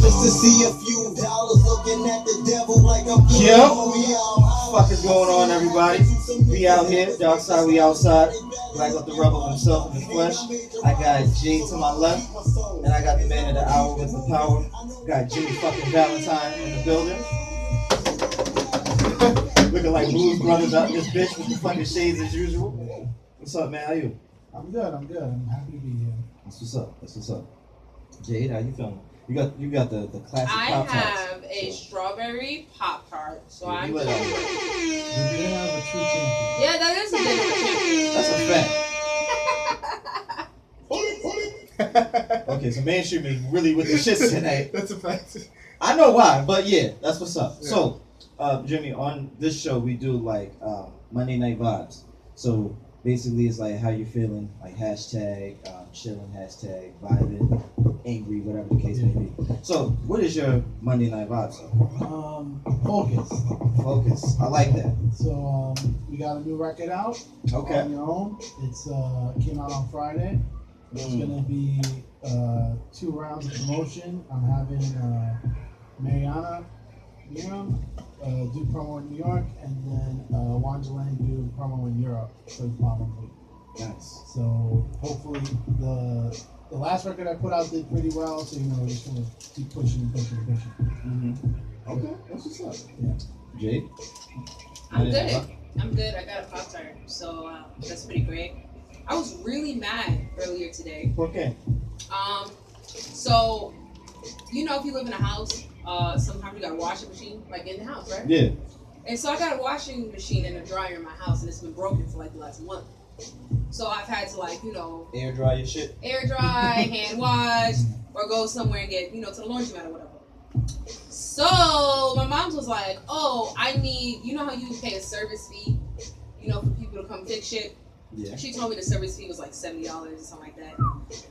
just to see a few dollars, looking at the devil like I'm What the fuck is going on, everybody? We out here, Darkside, we outside. Black up the rubber himself in the flesh. I got Jay to my left, and I got the man of the hour with the power. Got Jimmy fucking Valentime in the building. Looking like Blues Brothers out this bitch with the fucking shades as usual. What's up, man? How you? I'm good. I'm happy to be here. That's what's up. Jade, how you feeling? You got the classic I Pop Tarts. have a strawberry Pop Tart, so Yeah, I'm you good. let The beginning of a true champion. Yeah, that is a bit of a That's a fact. Okay, so mainstream is really with the shits tonight. That's a fact. I know why, but yeah, that's what's up. Yeah. So, Jimmy, on this show we do like Monday Night Vibes. So basically, it's like how you feeling, like hashtag chilling, hashtag vibing, angry, whatever the case may be. So, what is your Monday Night Vibes? Focus. I like that. So we got a new record out. Okay. On your own. It's came out on Friday. It's gonna be 2 rounds of promotion. I'm having Mariana Miram do promo in New York, and then Wangelang do promo in Europe for the following week. Nice. So hopefully the last record I put out did pretty well. So we're just gonna keep pushing. Mm-hmm. Okay, that's what's up. Yeah. Jade? I'm good. I got a Pop Tart, so that's pretty great. I was really mad earlier today. Okay. So, if you live in a house, sometimes you got a washing machine, like in the house, right? Yeah. And so I got a washing machine and a dryer in my house, and it's been broken for like the last month. So I've had to Air dry your shit. air dry, hand wash, or go somewhere and get, to the laundromat or whatever. So my mom was like, oh, I need, how you pay a service fee, for people to come fix shit? Yeah. She told me the service fee was like $70 or something like that.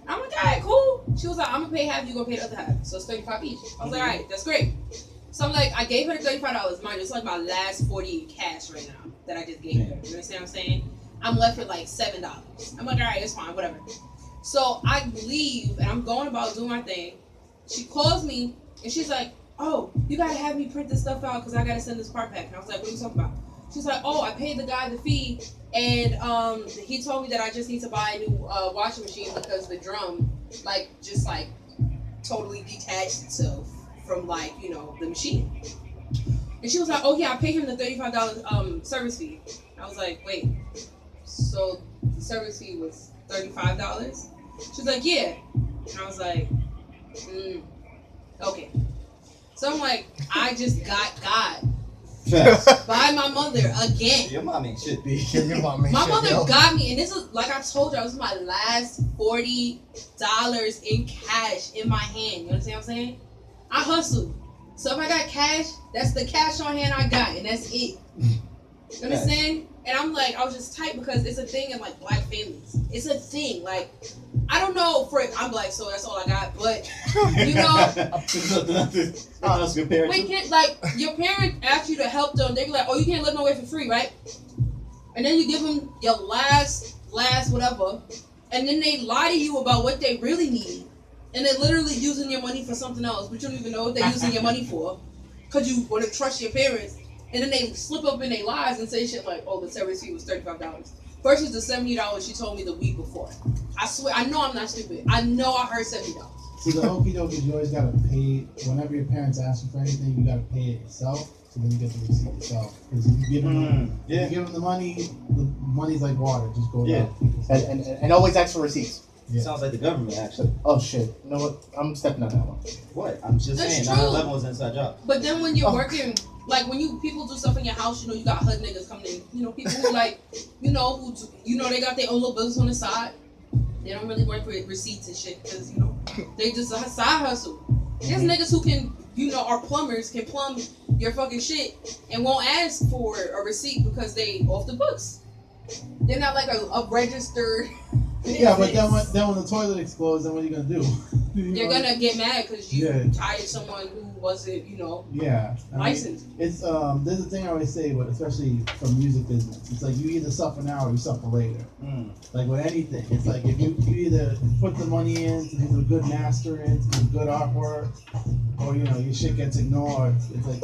I'm like, all right, cool. She was like, I'm going to pay half, you're going to pay the other half. So it's $35 each. I was like, all right, that's great. So I'm like, I gave her the $35. Mind you, it's like my last $40 in cash right now that I just gave her. You understand what I'm saying? I'm left with like $7. I'm like, all right, it's fine, whatever. So I leave and I'm going about doing my thing. She calls me and she's like, oh, you got to have me print this stuff out because I got to send this part back. And I was like, what are you talking about? She's like, oh, I paid the guy the fee, and he told me that I just need to buy a new washing machine because the drum, just totally detached itself from, the machine. And she was like, oh, yeah, I paid him the $35 service fee. I was like, wait, so the service fee was $35? She's like, yeah. And I was like, okay. So I'm like, I just got by my mother again. Your mom ain't shit, B. Your mom ain't My shit, mother yo. got me, and this is, like I told you, this is my last $40 in cash in my hand. You understand what I'm saying? I hustled. So if I got cash, that's the cash on hand I got, and that's it. You understand? And I'm like, I was just tight because it's a thing in black families. It's a thing. I don't know I'm black, so that's all I got. But that's good parenting. wait, your parents ask you to help them. They be like, oh, you can't live nowhere for free, right? And then you give them your last whatever, and then they lie to you about what they really need, and they're literally using your money for something else, but you don't even know what they're using your money for, because you want to trust your parents. And then they slip up in their lies and say shit like, oh, the service fee was $35 versus the $70 she told me the week before. I swear, I know I'm not stupid. I know I heard $70. See, the okie doke is you always gotta pay. Whenever your parents ask you for anything, you gotta pay it yourself. So then you get the receipt yourself. Because if you give them, the money's like water. Just go down. And always ask for receipts. Yeah. Sounds like the government, actually. Oh shit! You know what? I'm stepping on that one. What? I'm just That's saying. true. 9/11 was an inside job. But then when you're working, when people do stuff in your house, you got hood niggas coming in. People who they got their own little business on the side. They don't really work with receipts and shit because, they just a side hustle. There's niggas who can, are plumbers, can plumb your fucking shit and won't ask for a receipt because they off the books. They're not like a registered Yeah, but then when the toilet explodes, then what are you gonna do? You're gonna get mad because you Yeah. hired someone who wasn't, Yeah. I mean, licensed. it's there's a thing I always say, but especially from music business, it's like you either suffer now or you suffer later. Like with anything, it's like if you either put the money in to do the good mastering, to do good artwork, or your shit gets ignored. It's like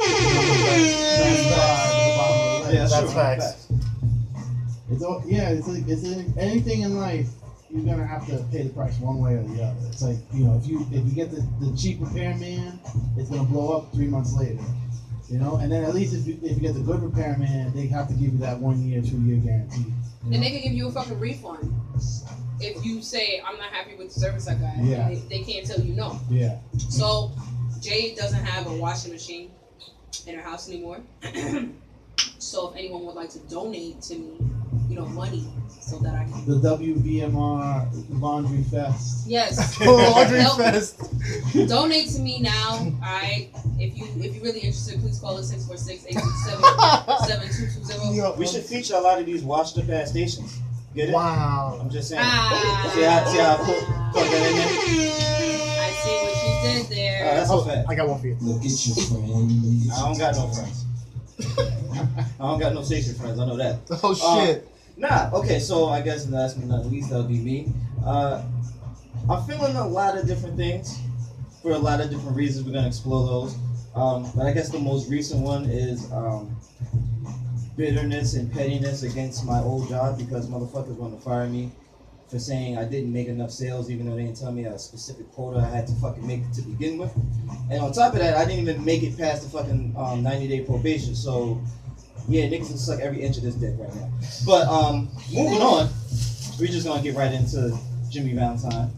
That's facts. It's anything in life. You're gonna have to pay the price one way or the other. It's like if you get the cheap repairman, it's gonna blow up 3 months later. And then at least if you get the good repairman, they have to give you that 1 year, 2 year guarantee. And they can give you a fucking refund if you say I'm not happy with the service I got. Yeah. They can't tell you no. Yeah. So Jade doesn't have a washing machine in her house anymore. So if anyone would like to donate to me, money so that I can. The WVMR Laundry Fest. Yes. Laundry Fest. Donate to me now. Alright. If you're really interested, please call us 646-867-7220. We should feature a lot of these washed up ass stations. Get it? Wow. I'm just saying. See how I put that in there? I see what you did there. That's a fact. I got one for you. Look at your friends. I don't got no friends. I don't got no station friends. I know that. Oh shit. Okay, so I guess last but not least, that'll be me. I'm feeling a lot of different things for a lot of different reasons. We're gonna explore those. But I guess the most recent one is bitterness and pettiness against my old job because motherfuckers want to fire me for saying I didn't make enough sales, even though they didn't tell me a specific quota I had to fucking make to begin with. And on top of that, I didn't even make it past the fucking 90-day probation. So yeah, niggas can suck every inch of this dick right now. But moving on, we're just gonna get right into Jimmy Valentime,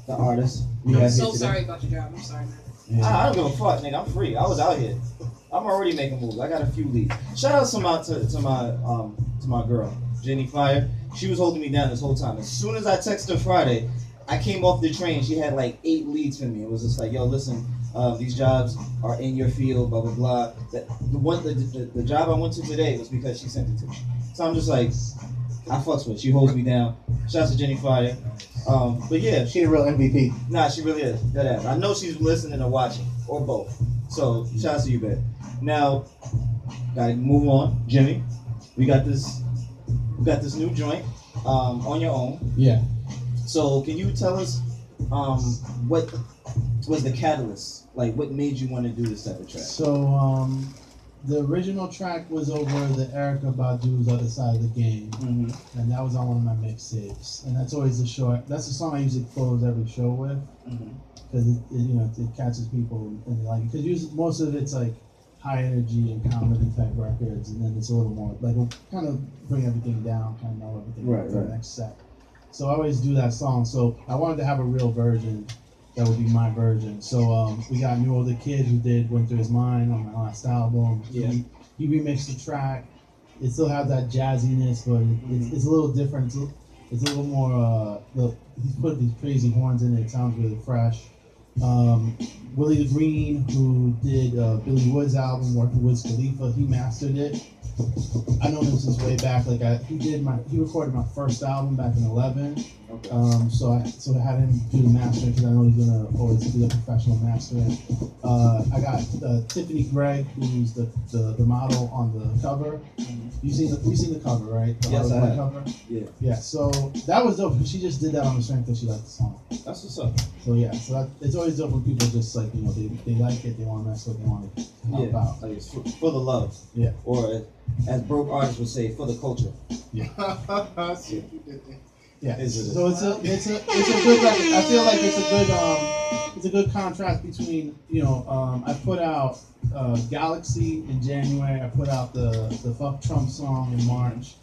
the artist. I'm so sorry about your job. I'm sorry, man. Yeah. I don't give a fuck, nigga. I'm free. I was out here. I'm already making moves. I got a few leads. Shout out to my girl, Jenny Fire. She was holding me down this whole time. As soon as I texted her Friday, I came off the train. She had like 8 leads for me. It was just like, yo, listen, these jobs are in your field, blah blah blah. The job I went to today was because she sent it to me. So I'm just like, I fucks with it. She holds me down. Shout out to Jenny Fire. But yeah, She a real MVP. nah, she really is. That ass. I know she's listening or watching, or both. So shout out to you, babe. Now, gotta move on, Jimmy. We got this new joint on your own. Yeah. So can you tell us what was the catalyst? Like, what made you want to do this type of track? So the original track was over the Erykah Badu's Other Side of the Game, and that was on one of my mixtapes. And that's always that's the song I usually close every show with, because it catches people and they like it. Because most of it's like high energy and comedy type records, and then it's a little more like we'll kind of bring everything down, kind of know everything for the next set. So I always do that song. So I wanted to have a real version that would be my version. So we got New Older Kid who did Went Through His Mind on my last album. Yeah. He remixed the track. It still has that jazziness, but it's a little different. It's a little more. He's put these crazy horns in it. It sounds really fresh. Willie the Green, who did Billy Wood's album, working with Wiz Khalifa, he mastered it. I know him since way back. Like he recorded my first album back in 2011. Okay. So I had him do the mastering because I know he's gonna always do the professional mastering. I got Tiffany Gregg, who's the model on the cover. You've seen the cover, right? Yes, I have. Cover? Yeah. Yeah. So that was dope because she just did that on the strength that she liked the song. That's what's up. So yeah, it's always dope when people just like they like it, they want to mess with, it, they want to help out. Like it's for the love. Yeah. Or as broke artists would say, for the culture. Yeah. Is it? So it's a good record. I feel like it's a good contrast between I put out Galaxy in January. I put out the Fuck Trump song in March.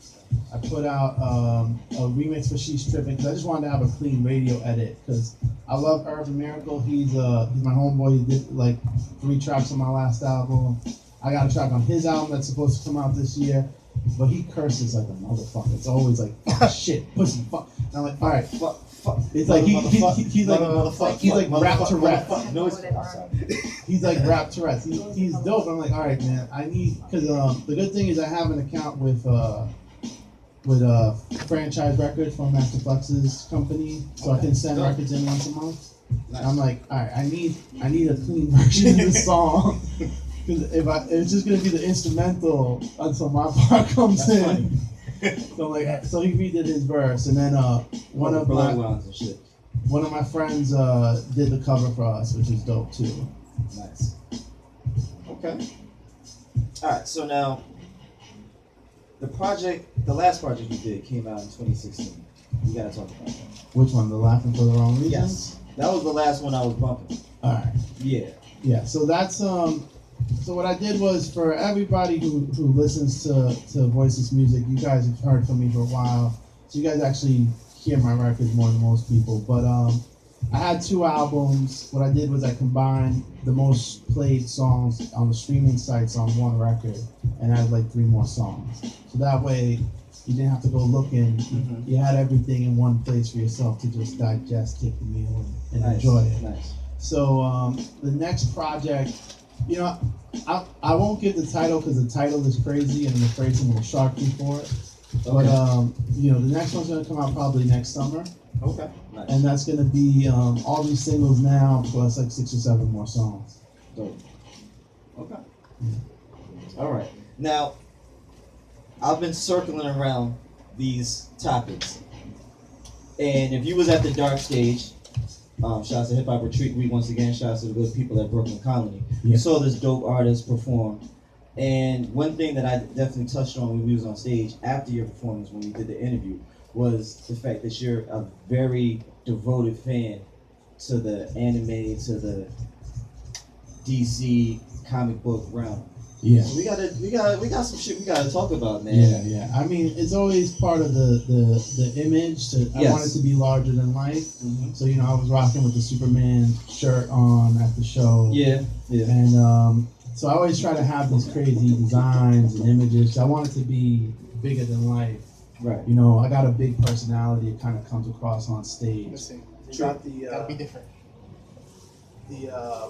I put out a remix for She's Tripping because I just wanted to have a clean radio edit because I love Urban Miracle. He's my homeboy. He did like 3 tracks on my last album. I got a track on his album that's supposed to come out this year, but he curses like a motherfucker. It's always like fuck, shit, pussy, fuck. And I'm like, all right, fuck. It's like he's like rap Tourette. No, it's outside. He's like rap Tourette. He's dope. I'm like, all right, man. I need because the good thing is I have an account with with a franchise record from Master Flex's company, so I can send Good. records in once a month. Nice. I'm like, all right, I need a clean version of this song. Because it's just gonna be the instrumental until my part comes That's in. funny. So he redid his verse, and then one of Blowing lines and shit. my friends did the cover for us, which is dope too. Nice. Okay. All right. So now, the last project you did came out in 2016. We gotta talk about that. Which one? The Laughing for the Wrong Reasons? Yes. That was the last one I was bumping. All right. Yeah. Yeah. So that's So what I did was, for everybody who listens to Voices music, you guys have heard from me for a while, so you guys actually hear my records more than most people. But I had 2 albums. What I did was I combined the most played songs on the streaming sites on one record, and added like 3 more songs. So that way, you didn't have to go looking. Mhm. You had everything in one place for yourself to just digest, take the meal, and Nice. enjoy it. Nice. So the next project, you know, I won't give the title because the title is crazy, and I'm afraid someone will shark me for it. Okay. But you know, the next one's gonna come out probably next summer, Okay. Nice. and that's gonna be all these singles now plus like 6 or 7 more songs. Dope. Okay. All right. Now, I've been circling around these topics, and if you was at the Dark Stage, shout out to Hip Hop Retreat Week once again. Shout out to the good people at Brooklyn Colony. Yeah. You saw this dope artist perform, and one thing that I definitely touched on when we was on stage after your performance, when we did the interview, was the fact that you're a very devoted fan to the anime, to the DC comic book realm. Yeah. So we got some shit we gotta talk about, man. Yeah, yeah. I mean, it's always part of the image. I Yes. want it to be larger than life. Mhm. So, you know, I was rocking with the Superman shirt on at the show. Yeah, yeah. And so I always try to have these crazy designs and images. I want it to be bigger than life. Right. You know, I got a big personality. It kind of comes across on stage. Let's see. I got the That'll be different.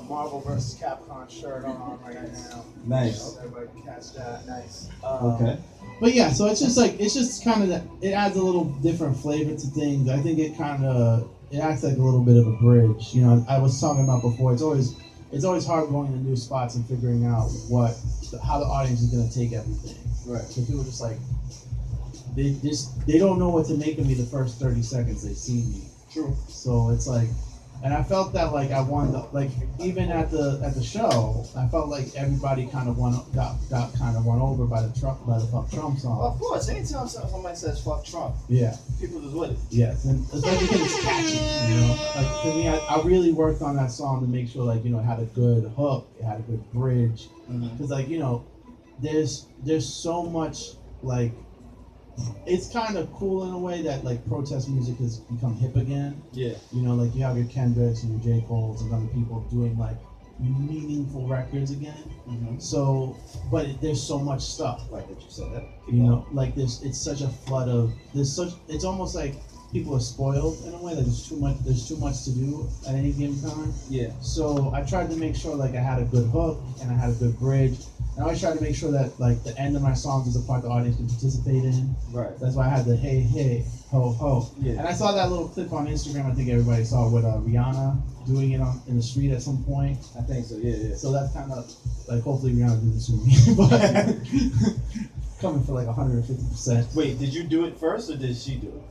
Marvel vs. Capcom shirt on right now. Nice. Hope everybody can catch that. Nice. Okay. But yeah, so it's just kind of that. It adds a little different flavor to things. I think it acts like a little bit of a bridge. You know, I was talking about before. It's always hard going to new spots and figuring out how the audience is going to take everything. Right. So people just like they don't know what to make of me the first 30 seconds they see me. True. So it's like, and I felt that like I won even at the show, I felt like everybody kind of got kind of won over by the fuck Trump song. Well, of course, anytime somebody says "fuck Trump," Yeah. people just with it. Yes, and especially because it's catchy, you know. Like to me, I really worked on that song to make sure, like, you know, it had a good hook, it had a good bridge, because like, you know, there's so much, like, it's kind of cool in a way that like protest music has become hip again. Yeah. You know, like you have your Kendricks and your J. Cole's and other people doing like meaningful records again. Mm-hmm. So, but there's so much stuff. Like that you said that. You know, like it's such a flood of it's almost like people are spoiled in a way. Like there's too much to do at any given time. Yeah. So I tried to make sure like I had a good hook and I had a good bridge. And I always try to make sure that like the end of my songs is a part the audience can participate in. Right. That's why I had the hey hey ho ho. Yeah. And I saw that little clip on Instagram. I think everybody saw with Rihanna doing it in the street at some point. I think so. Yeah. Yeah. So that's kind of like, hopefully Rihanna do this with me, but coming for like 150%. Wait, did you do it first or did she do it?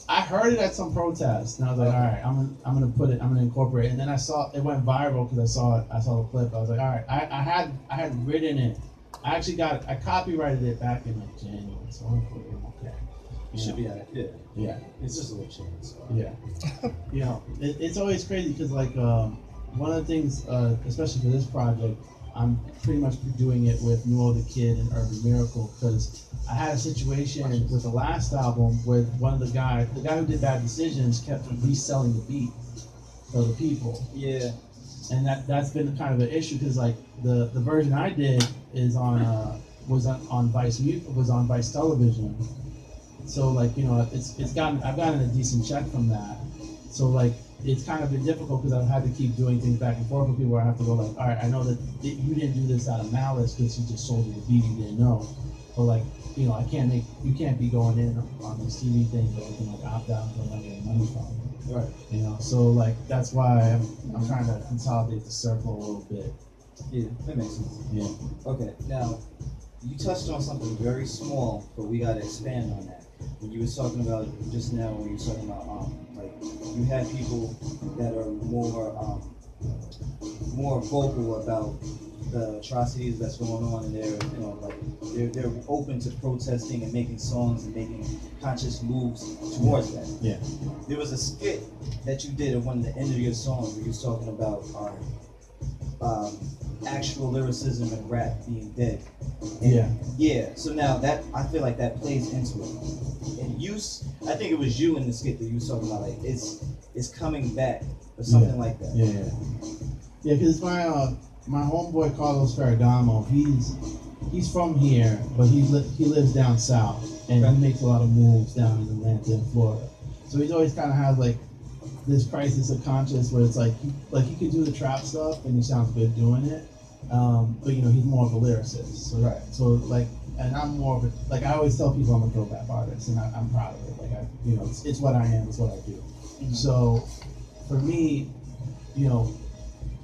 I heard it at some protest, and I was like, all right, I'm gonna incorporate it. And then it went viral because I saw the clip. I was like, all right, I had written it. I copyrighted it back in like January, so hopefully I'm okay. You should be at it. Yeah. Yeah. It's just a little change. So. Yeah. You know, it's always crazy because like one of the things, especially for this project, I'm pretty much doing it with New Order Kid and Urban Miracle because I had a situation with the last album with the guy who did Bad Decisions kept reselling the beat for the people. Yeah. And that's been kind of an issue because like the version I did is was on Vice Television. So like, you know, I've gotten a decent check from that. So like it's kind of been difficult because I've had to keep doing things back and forth with people where I have to go like, all right, I know that you didn't do this out of malice because you just sold me the beat you didn't know. But like, you can't be going in on these TV things that you can like opt out and not get money from. Right. You know, so like that's why I'm trying to consolidate the circle a little bit. Yeah, that makes sense. Yeah. Okay, now you touched on something very small, but we gotta expand on that. When you were talking about just now, when you were talking about like you had people that are more vocal about the atrocities that's going on, and they're open to protesting and making songs and making conscious moves towards that. Yeah. There was a skit that you did at one of the end of your songs where you was talking about actual lyricism and rap being dead. And yeah. So now that I feel like that plays into it. And I think it was you in the skit that you was talking about like it's coming back or something like that. Yeah, because my homeboy Carlos Ferragamo, he's from here, but he lives down south, and he makes a lot of moves down in Atlanta and Florida. So he's always kind of has like this crisis of conscience where it's like he could do the trap stuff and he sounds good doing it, but he's more of a lyricist. So like, and I'm more of a, like I always tell people I'm a dope rap artist, and I'm proud of it. Like it's what I am, it's what I do. Mm-hmm. So for me,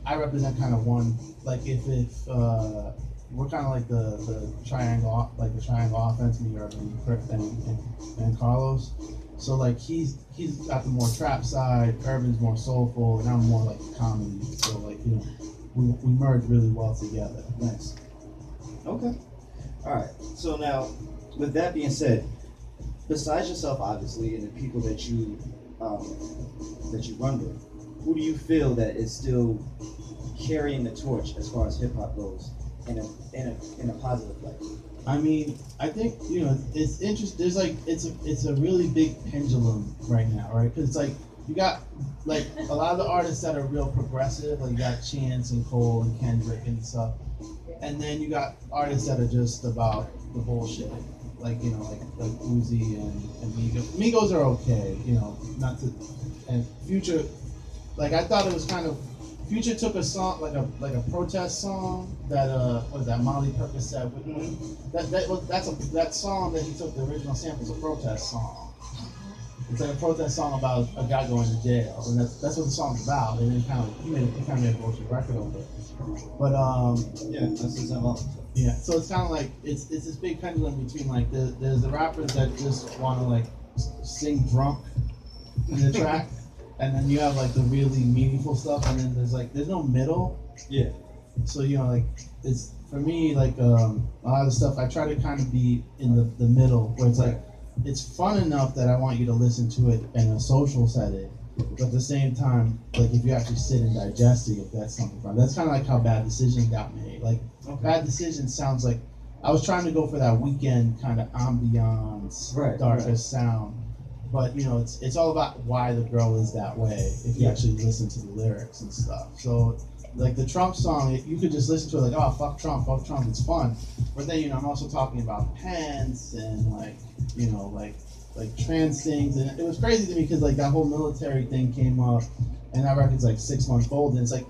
I represent kind of one, like if we're kind of like the triangle offense, me, Urban, and Carlos. So like he's got the more trap side, Urban's more soulful, and I'm more like comedy. So like we merge really well together. Nice. Okay. All right. So now, with that being said, besides yourself, obviously, and the people that you run with, who do you feel that is still carrying the torch as far as hip hop goes in a positive light? I mean, I think it's interesting. There's like it's a really big pendulum right now, right? Because it's like you got like a lot of the artists that are real progressive, like you got Chance and Cole and Kendrick and stuff, and then you got artists that are just about the bullshit, like like Uzi and Migos. Migos are okay, not to, and Future. Like I thought it was kind of. Future took a song like a protest song that what is that Molly Percocet with that song that he took the original sample is a protest song. It's like a protest song about a guy going to jail, and that's what the song's about. And then he made a bullshit record over it. But that's his MO. Yeah, so it's kind of like it's this big pendulum between like there's the rappers that just want to like sing drunk in the track. And then you have like the really meaningful stuff, and then there's no middle. Yeah. So like it's for me like a lot of the stuff I try to kind of be in the middle where it's like it's fun enough that I want you to listen to it in a social setting, but at the same time like if you actually sit and digest it, if that's something fun. That's kind of like how Bad Decision got made. Like Bad Decision sounds like I was trying to go for that weekend kind of ambiance, darker sound. But it's all about why the girl is that way if you actually listen to the lyrics and stuff. So like the Trump song, you could just listen to it like, oh fuck Trump, it's fun. But then I'm also talking about pants and like like trans things, and it was crazy to me because like that whole military thing came up, and that record's like 6 months old, and it's like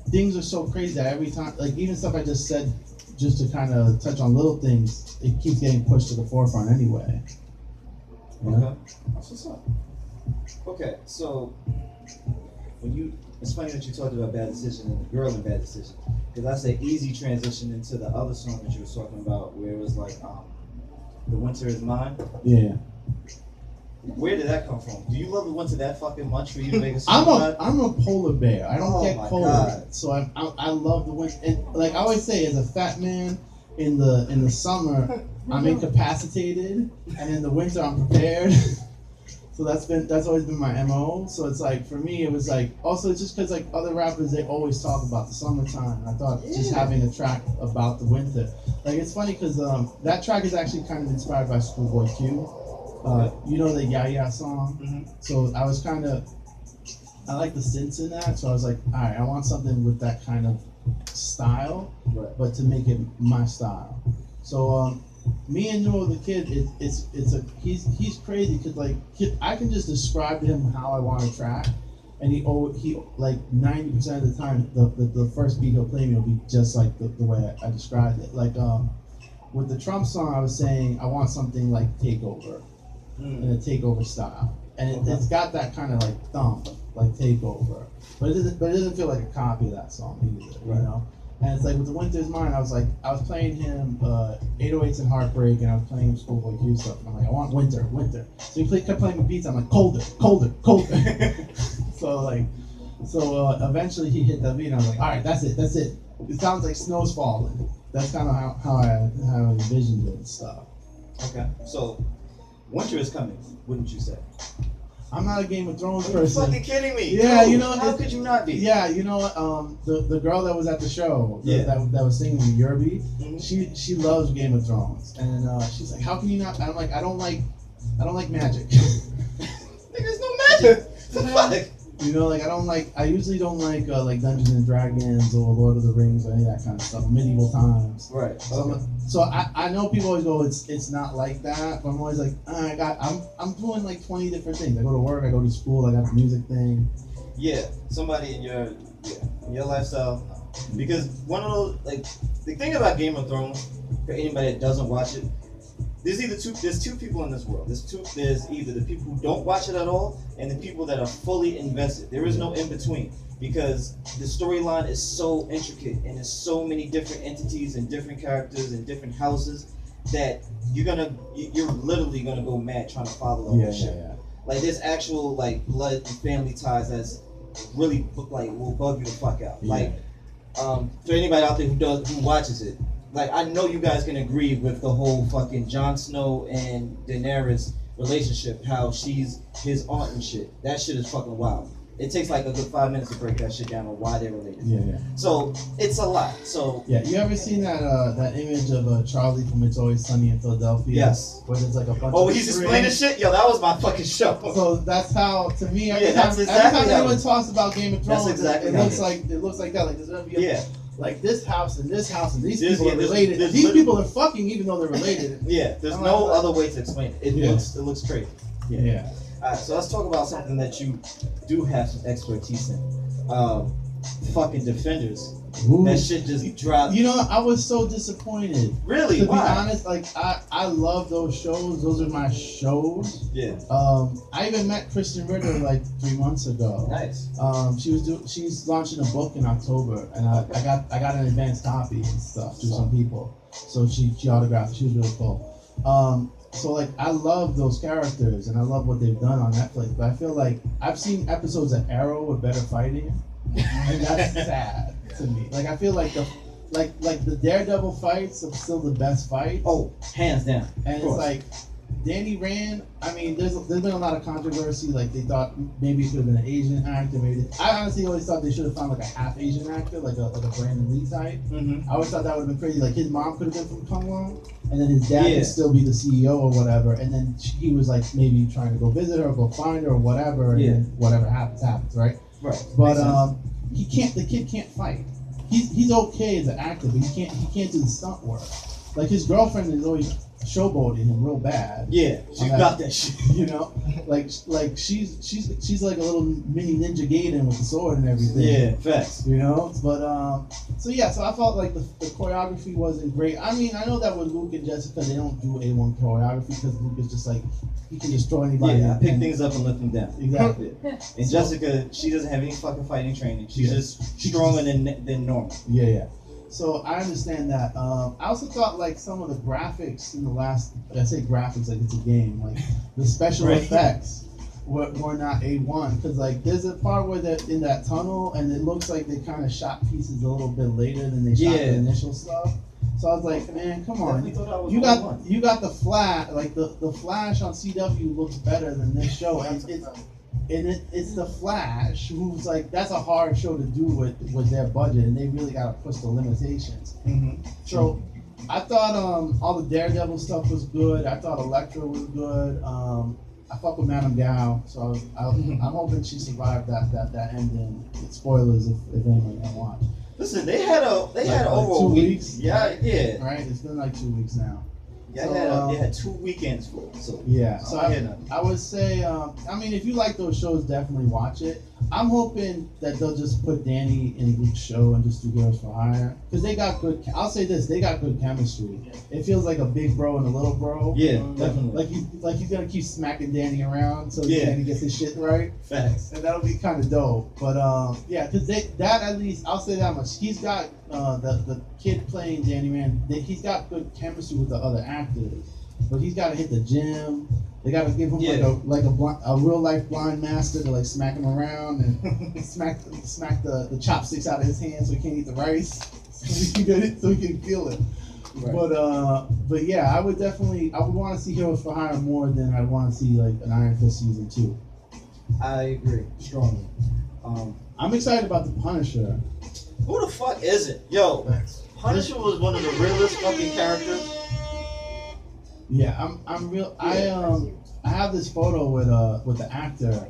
things are so crazy that every time, like even stuff I just said just to kind of touch on little things, it keeps getting pushed to the forefront anyway. Okay. That's what's up. Okay, so it's funny that you talked about Bad Decision and the girl in Bad Decision, because that's an easy transition into the other song that you were talking about, where it was like, "The Winter Is Mine." Yeah. Where did that come from? Do you love the winter that fucking much for you to make a song? I'm a polar bear. I don't get cold, God. so I love the winter. And like I always say, as a fat man in the summer. I'm incapacitated, and in the winter I'm prepared. So that's always been my MO. So it's like for me it was like also it's just because like other rappers they always talk about the summertime. I thought just having a track about the winter, like it's funny because that track is actually kind of inspired by Schoolboy Q. The Yeah Yeah song. Mm-hmm. So I was I like the synths in that. So I was like, all right, I want something with that kind of style, but to make it my style. So me and Noah the Kid, he's crazy because like I can just describe to him how I want to track, and he like 90% of the time the first beat he'll play me will be just like the way I described it. Like with the Trump song, I was saying I want something like Takeover, in a Takeover style, and it's got that kind of like thump, like Takeover, but it doesn't feel like a copy of that song either, you know. And it's like with the Winter's Mine, I was playing him 808s and Heartbreak, and I was playing him Schoolboy Q stuff. And I'm like, I want winter. So he kept playing me beats. I'm like, colder. So eventually he hit that beat, and I was like, all right, that's it. It sounds like snow's falling. That's kind of how I envisioned it and stuff. Okay, so winter is coming, wouldn't you say? I'm not a Game of Thrones Are you person. fucking kidding me? Yeah, Dude, you know, how could you not be? Yeah, you know what? The girl that was at the show, that was singing with Yerby, she loves Game of Thrones, and she's like, "How can you not?" I'm like, I don't like magic. There's no magic. The fuck? You know, like I usually don't like Dungeons and Dragons or Lord of the Rings or any of that kind of stuff, medieval times. Right. So I know people always go, it's not like that, but I'm always like, I'm doing like 20 different things. I go to work, I go to school, I got the music thing. Yeah, somebody in your lifestyle, because one of those, like, the thing about Game of Thrones, for anybody that doesn't watch it, there's two people in this world. There's either the people who don't watch it at all and the people that are fully invested. There is no in between, because the storyline is so intricate and there's so many different entities and different characters and different houses that you're literally gonna go mad trying to follow all this shit. Yeah. Like there's actual like blood and family ties that's really like will bug you the fuck out. Yeah. Like for anybody out there who watches it. Like, I know you guys can agree with the whole fucking Jon Snow and Daenerys relationship, how she's his aunt and shit. That shit is fucking wild. It takes like a good 5 minutes to break that shit down on why they're related. Yeah. So, it's a lot. So yeah, you ever seen that image of Charlie from It's Always Sunny in Philadelphia? Yes. Where there's like a bunch of he's explaining shit? Yo, that was my fucking show. So that's how, to me, every time anyone talks about Game of Thrones, it looks like that. Like there's gonna be like this house and this house and these people are related. These people are fucking even though they're related. Yeah, there's no other way to explain it. It looks crazy. Yeah. All right, so let's talk about something that you do have some expertise in. Fucking Defenders. Ooh. That shit just dropped. You know, I was so disappointed. Really? To Why? be honest, like I love those shows. Those are my shows. Yeah. I even met Kristen Ritter like 3 months ago. Nice. She's launching a book in October, and I got an advanced copy and stuff through some people. So she autographed. She was really cool. So like I love those characters and I love what they've done on Netflix, but I feel like I've seen episodes of Arrow with better fighting, and that's sad to me. Like I feel like the Daredevil fights are still the best fights. Oh, hands down. And it's like Danny Rand. I mean, there's been a lot of controversy. Like they thought maybe it could have been an Asian actor. I honestly always thought they should have found like a half Asian actor, like a Brandon Lee type. I always thought that would have been crazy. Like his mom could have been from Kunlun, and then his dad could still be the CEO or whatever. And then he was like maybe trying to go visit her, or go find her, or whatever. And then whatever happens, right? Right. But he can't. The kid can't fight. He's okay as an actor, but he can't do the stunt work. Like his girlfriend is always showboating him real bad. Yeah, she got that shit. You know, like she's like a little mini Ninja Gaiden with the sword and everything. Yeah, facts. You know, but so I felt like the choreography wasn't great. I mean, I know that with Luke and Jessica, they don't do A1 choreography because Luke is just like he can destroy anybody. Yeah, pick things up and lift them down. Exactly. And Jessica, she doesn't have any fucking fighting training. She's just stronger than normal. Yeah. So I understand that. I also thought like some of the graphics in the last, I say graphics like it's a game, like the special effects were not A1, because like there's a part where they're in that tunnel and it looks like they kind of shot pieces a little bit later than they shot the initial stuff. So I was like, man, come on, you got the Flash, like the Flash on CW looks better than this show, and it's the Flash, who's like, that's a hard show to do with their budget, and they really got to push the limitations. So I thought all the Daredevil stuff was good. I thought Elektra was good. I fuck with Madame Gao, so I'm hoping she survived that ending. Spoilers if anyone can watch. Listen, they had over 2 weeks. Yeah. Right, it's been like 2 weeks now. Yeah, so, they had 2 weekends for it. So yeah, so I would say, I mean, if you like those shows, definitely watch it. I'm hoping that they'll just put Danny in Luke's show and just do Girls for Hire because they got good. I'll say this: they got good chemistry. It feels like a big bro and a little bro. Yeah, like, definitely. like he's gonna keep smacking Danny around so Yeah. Danny gets his shit right, Facts. and that'll be kind of dope. But yeah, because that at least I'll say that much. He's got the kid playing Danny Rand. He's got good chemistry with the other actors, but he's got to hit the gym. They gotta give him like a real life blind master to like smack him around and smack the chopsticks out of his hands so he can't eat the rice so he can get it so he can feel it. Right. But yeah, I would want to see Heroes for Hire more than I want to see like an Iron Fist season 2. I agree strongly. I'm excited about the Punisher. Who the fuck is it? Yo, Punisher was one of the realest fucking characters. Yeah, I'm real. I have this photo with the actor.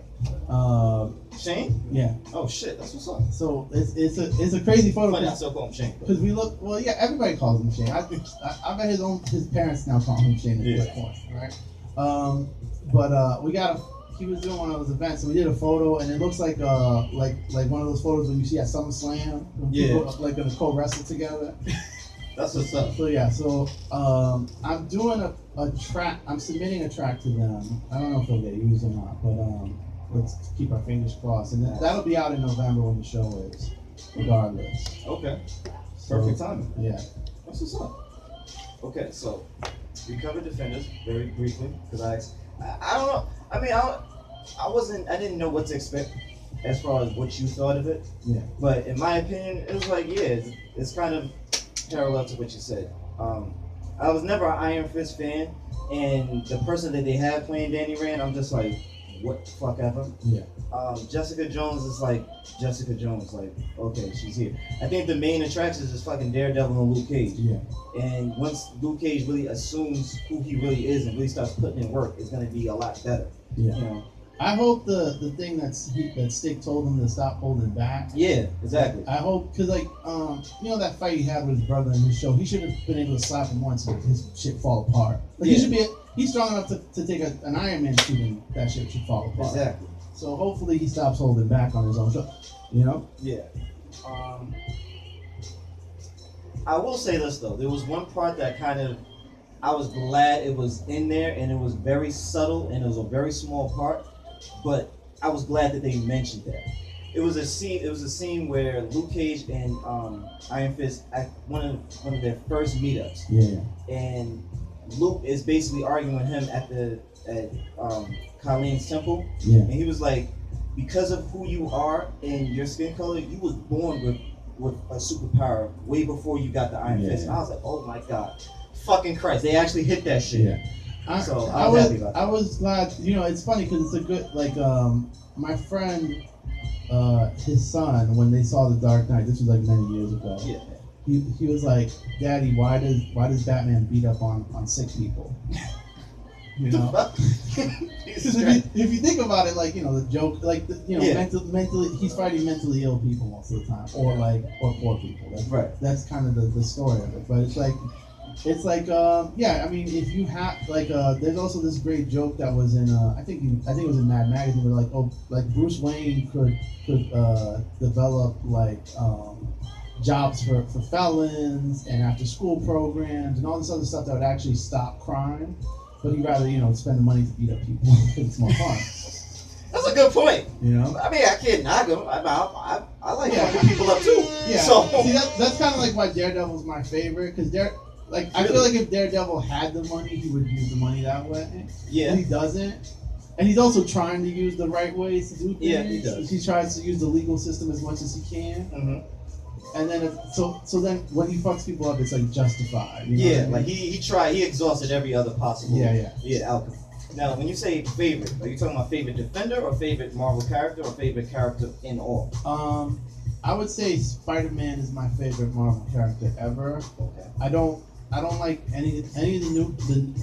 Shane? Yeah. Oh shit, that's what's up. So it's a crazy photo. Funny, I still call him Shane. Because we look, well, yeah, everybody calls him Shane. I bet his parents now call him Shane at this point, right? He was doing one of those events, so we did a photo, and it looks like one of those photos when you see at SummerSlam, when people like gonna co-wrestle together. That's what's up. So yeah, I'm doing a track. I'm submitting a track to them. I don't know if they'll get used or not, but let's keep our fingers crossed. And that'll be out in November when the show is, regardless. Okay. Perfect timing. Yeah. That's what's up. Okay, so we covered Defenders very briefly because I don't know. I mean, I didn't know what to expect as far as what you thought of it. Yeah. But in my opinion, it was like, it's kind of parallel to what you said. I was never an Iron Fist fan, and the person that they had playing Danny Rand, I'm just like, what the fuck ever. Yeah. Jessica Jones is like Jessica Jones, like, okay, she's here. I think the main attraction is just fucking Daredevil and Luke Cage. Yeah. And once Luke Cage really assumes who he really is and really starts putting in work, it's gonna be a lot better. Yeah. You know? I hope the thing that Stick told him to stop holding back. Yeah, exactly. I hope, because that fight he had with his brother in his show, he should have been able to slap him once and his shit fall apart. Like he's strong enough to take an Iron Man shooting, that shit should fall apart. Exactly. So hopefully he stops holding back on his own show. You know? Yeah. I will say this though, there was one part that I was glad it was in there, and it was very subtle, and it was a very small part. But I was glad that they mentioned that. It was a scene where Luke Cage and Iron Fist at one of their first meetups. Yeah. And Luke is basically arguing with him at Colleen's temple. Yeah. And he was like, because of who you are and your skin color, you was born with a superpower way before you got the Iron Fist. And I was like, oh my god, fucking Christ, they actually hit that shit. Yeah. I was happy about that. I was glad. It's funny because it's a good my friend, his son, when they saw The Dark Knight, this was like many years ago. Yeah. He was like, Daddy, why does Batman beat up on sick people? You know. If you think about it, the joke, mentally, he's fighting mentally ill people most of the time, or poor people. That's kind of the story of it. But it's like, I mean, if you have there's also this great joke that was in I think it was in Mad Magazine where Bruce Wayne could develop jobs for felons and after school programs and all this other stuff that would actually stop crime, but he'd rather spend the money to beat up people because it's more fun. That's a good point. You know? I mean, I can't knock him. I like fucking people up too. Yeah. So see, that's kind of like why Daredevil's my favorite, because I feel like if Daredevil had the money, he would use the money that way. Yeah. But he doesn't. And he's also trying to use the right ways to do things. Yeah, he does. He tries to use the legal system as much as he can. Mm-hmm. And then so then when he fucks people up, it's justified. You know what I mean? he exhausted every other possible outcome. Now, when you say favorite, are you talking about favorite Defender or favorite Marvel character or favorite character in all? I would say Spider-Man is my favorite Marvel character ever. Okay. I don't like any of the new.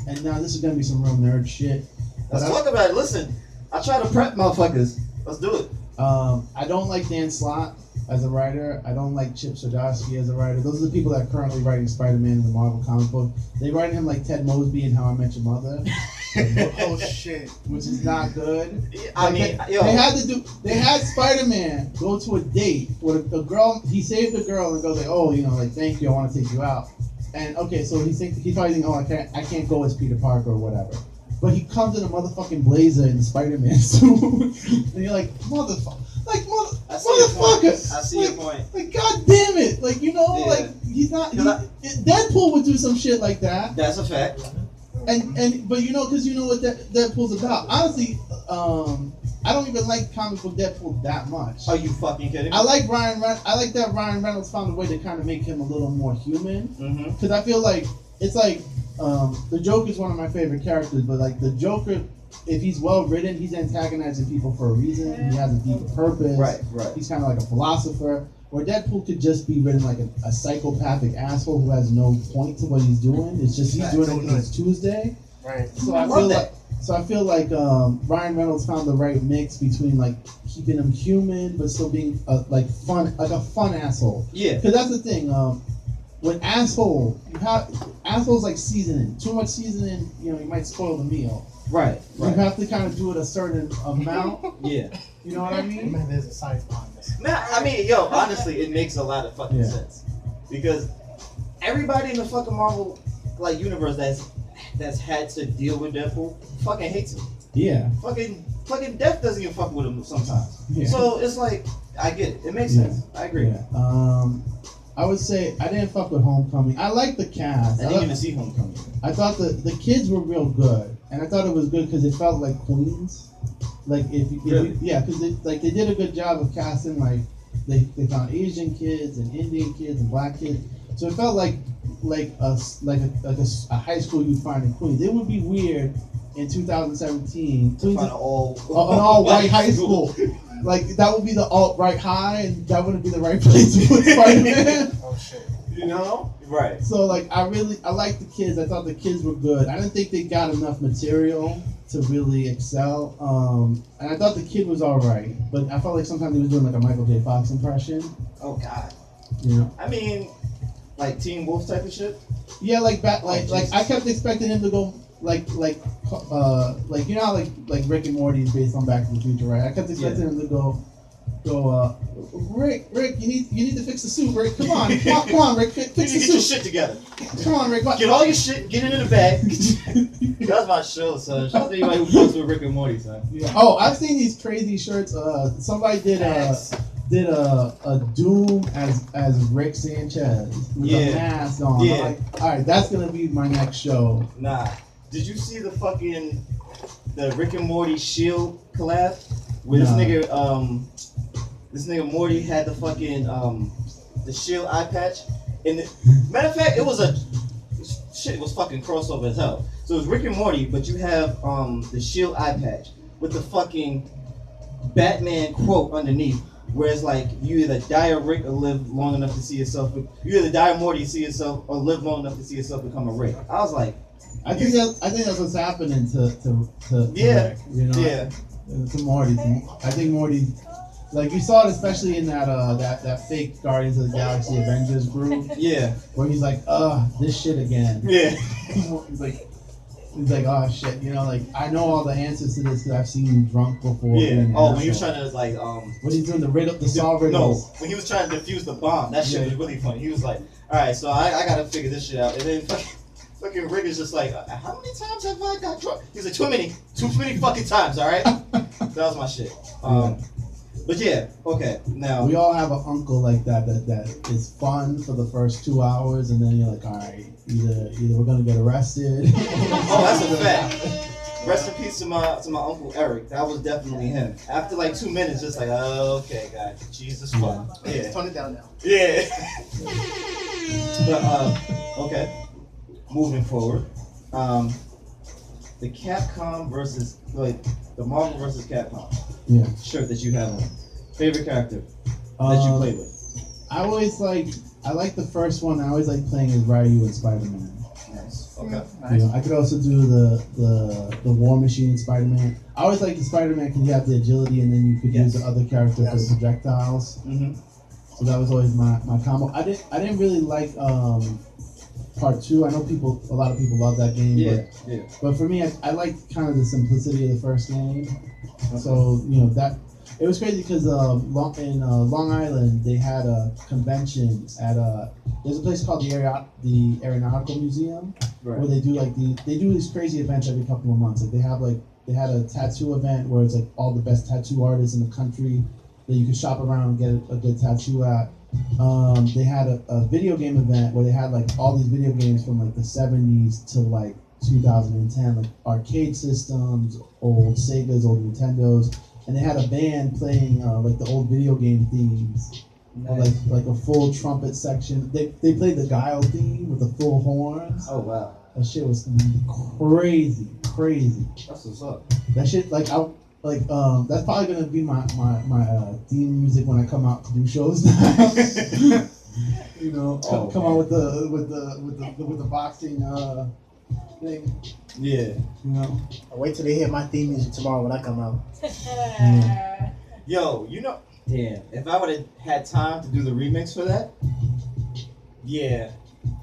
And now this is gonna be some real nerd shit. Let's talk about it. Listen, I try to prep motherfuckers. Let's do it. I don't like Dan Slott as a writer. I don't like Chip Zdarsky as a writer. Those are the people that are currently writing Spider-Man in the Marvel comic book. They write him like Ted Mosby in How I Met Your Mother. Oh shit. which is not good. I mean, yo, They had Spider-Man go to a date with a girl. He saved the girl and goes like, oh, like, thank you, I want to take you out. And okay, so he's probably thinking, oh, I can't go as Peter Parker or whatever. But he comes in a motherfucking blazer in the Spider-Man suit, and you're like, motherfucker. Motherfucker! I see your point. Like, god damn it! Like, like he's not. Deadpool would do some shit like that. That's a fact. But because what Deadpool's about. Honestly, I don't even like comic book Deadpool that much. Are you fucking kidding me? I like that Ryan Reynolds found a way to kind of make him a little more human. Because I feel like it's like the Joker is one of my favorite characters, but like the Joker, if he's well written, he's antagonizing people for a reason. He has a deeper purpose. Right. He's kind of like a philosopher. Where Deadpool could just be written like a psychopathic asshole who has no point to what he's doing. It's just he's doing it because it's Tuesday. Right. So I feel like Ryan Reynolds found the right mix between like keeping him human but still being a fun asshole. Yeah. Because that's the thing. When assholes like seasoning. Too much seasoning, you might spoil the meal. Right. You have to kind of do it a certain amount. Yeah. You know what I mean? Man, there's a science behind this. Nah, I mean, honestly, it makes a lot of fucking sense because everybody in the fucking Marvel universe that's had to deal with Deadpool fucking hates him. Yeah. Fucking Death doesn't even fuck with him sometimes. Yeah. So it's like I get it. It makes sense. I agree. Yeah. I would say I didn't fuck with Homecoming. I like the cast. I didn't even see Homecoming. I thought the kids were real good, and I thought it was good because it felt like Queens. Like because they did a good job of casting. Like they found Asian kids and Indian kids and black kids, so it felt like a high school you'd find in Queens. It would be weird in 2017 to find an all white high school. Like that would be the alt-right high, and that wouldn't be the right place to put Spider-Man. Oh shit. Right. So like I liked the kids. I thought the kids were good. I didn't think they got enough material to really excel. And I thought the kid was alright, but I felt like sometimes he was doing like a Michael J. Fox impression. Oh God. Yeah. I mean, like Teen Wolf type of shit. Yeah, like I kept expecting him to go like you know how like Rick and Morty is based on Back to the Future, right? I kept expecting him to go. Rick, you need to fix the suit, Rick. Come on, Rick, fix the suit. Get your shit together. Come on, Rick. Get all your shit, get it in the bag. That's my show, son. Shout out to anybody who fucks with Rick and Morty, son. Yeah. Oh, I've seen these crazy shirts. Somebody did a Doom as Rick Sanchez with a mask on. Yeah. I'm like, all right, that's gonna be my next show. Nah. Did you see the Rick and Morty Shield collab? Where this nigga Morty had the fucking the Shield eye patch. And matter of fact, it was fucking crossover as hell. So it was Rick and Morty, but you have the Shield eye patch with the fucking Batman quote underneath, where it's like you either die a Rick or live long enough to see yourself. You either die a Morty, see yourself, or live long enough to see yourself become a Rick. I was like, I think that's what's happening to Rick, to Morty. I think Morty, like you saw it especially in that fake Guardians of the Galaxy Avengers group. Yeah. Where he's like, this shit again. Yeah. He's like, oh shit, like I know all the answers to this because I've seen you drunk before. Yeah. Oh, when he was trying to when he's doing the solve riddles. No, when he was trying to defuse the bomb, that shit was really funny. He was like, all right, so I gotta figure this shit out, and then fucking Rick is just like, how many times have I got drunk? He's like, too many fucking times, all right? That was my shit. But yeah, okay, now. We all have an uncle like that is fun for the first 2 hours, and then you're like, all right, either we're gonna get arrested. Oh, that's a fact. Rest in peace to my uncle Eric. That was definitely him. After like 2 minutes, just like, okay, guys, Jesus fuck. Yeah. Tone it down now. Yeah. But okay. Moving forward, the Capcom versus the Marvel versus Capcom shirt that you have on. Favorite character that you play with? I like the first one. I always like playing as Ryu and Spider-Man. Nice. Okay. Nice. I could also do the War Machine Spider-Man. I always like the Spider-Man because you have the agility, and then you could use the other character for the projectiles. Mm-hmm. So that was always my combo. I didn't really like Part 2. I know a lot of people love that game. Yeah. But for me, I liked kind of the simplicity of the first game. So that it was crazy because in Long Island they had a convention at there's a place called the Aeronautical Museum Right. where they do they do these crazy events every couple of months. Like they had a tattoo event where it's like all the best tattoo artists in the country that you can shop around and get a good tattoo at. They had a video game event where they had like all these video games from like the 70s to like 2010, like arcade systems, old Segas, old Nintendos, and they had a band playing like the old video game themes. Nice. Like a full trumpet section. They played the Guile theme with the full horns. Oh wow. That shit was crazy. That's what's up. That shit that's probably gonna be my theme music when I come out to do shows now. Come out with the boxing thing. Yeah. I'll wait till they hear my theme music tomorrow when I come out. Yo, damn, if I would have had time to do the remix for that, yeah,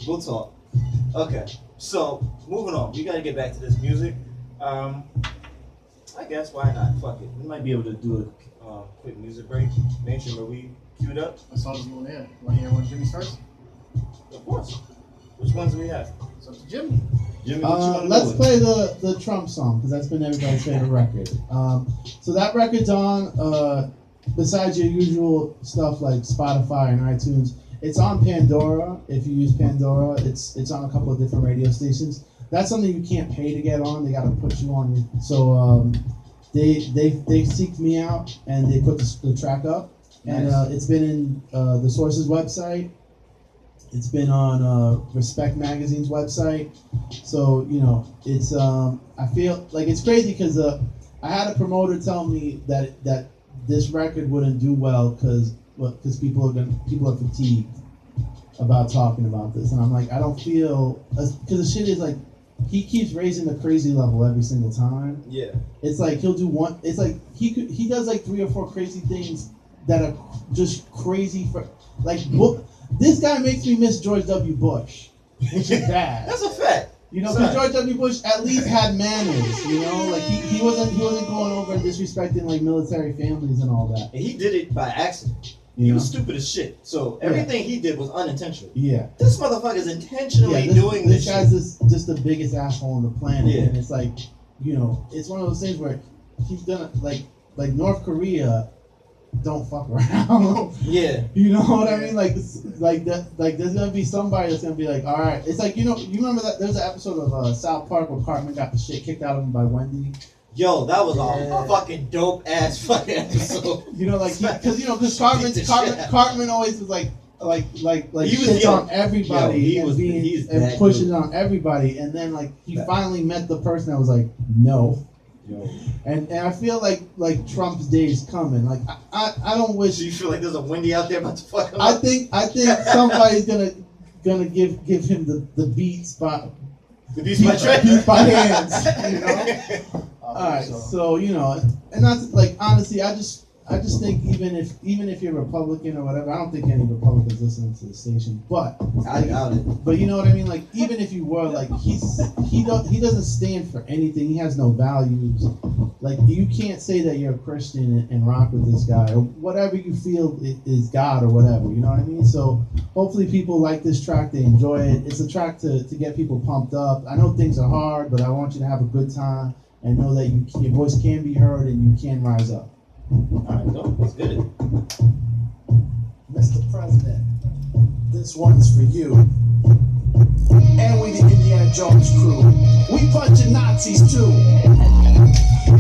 we'll talk. Okay, so moving on. We gotta get back to this music. I guess why not? Fuck it. We might be able to do a quick music break. Mention where we queued up. What songs you want to hear? You want to hear one of Jimmy's first? Of course. Which ones do we have? It's up to Jimmy. Jimmy, what you want to Let's play the Trump song because that's been everybody's favorite record. So that record's on. Besides your usual stuff like Spotify and iTunes, it's on Pandora. If you use Pandora, it's on a couple of different radio stations. That's something you can't pay to get on. They got to put you on. So they seeked me out and they put the track up, and it's been in the Source's website. It's been on Respect Magazine's website. So it's I feel like it's crazy because I had a promoter tell me that this record wouldn't do well because people are fatigued about talking about this, and I'm like, I don't feel because the shit is like he keeps raising the crazy level every single time. Yeah, it's like he'll do one. It's like he does like 3 or 4 crazy things that are just crazy for like. This guy makes me miss George W. Bush, which is bad. That's a fact. Because George W. Bush at least had manners, like he wasn't going over and disrespecting like military families and all that. And he did it by accident. He was stupid as shit. So everything he did was unintentional. Yeah. This motherfucker's intentionally doing this. This guy's just the biggest asshole on the planet. Yeah. And it's like, it's one of those things where he's gonna like North Korea don't fuck around. Yeah. You know what I mean? Like there's gonna be somebody that's gonna be like, all right. It's like you remember that there's an episode of South Park where Cartman got the shit kicked out of him by Wendy. Yo, that was a fucking dope ass fucking episode. Because Cartman always was like he shits on everybody and pushes on everybody, and then like he finally met the person that was like no. Yo. And I feel like Trump's day is coming. Like I don't wish. So you feel like there's a Wendy out there about to fuck him I up? think somebody's gonna give him the beats by by hands. All right, so and that's like honestly, I just think even if you're Republican or whatever, I don't think any Republicans listening to the station, but I doubt it. But you know what I mean? Like even if you were, like he doesn't stand for anything. He has no values. Like you can't say that you're a Christian and rock with this guy or whatever you feel is God or whatever. You know what I mean? So hopefully people like this track. They enjoy it. It's a track to get people pumped up. I know things are hard, but I want you to have a good time and know that your voice can be heard and you can rise up. Alright, no, let's get it. Mr. President, this one's for you. And we the Indiana Jones crew. We punching Nazis too.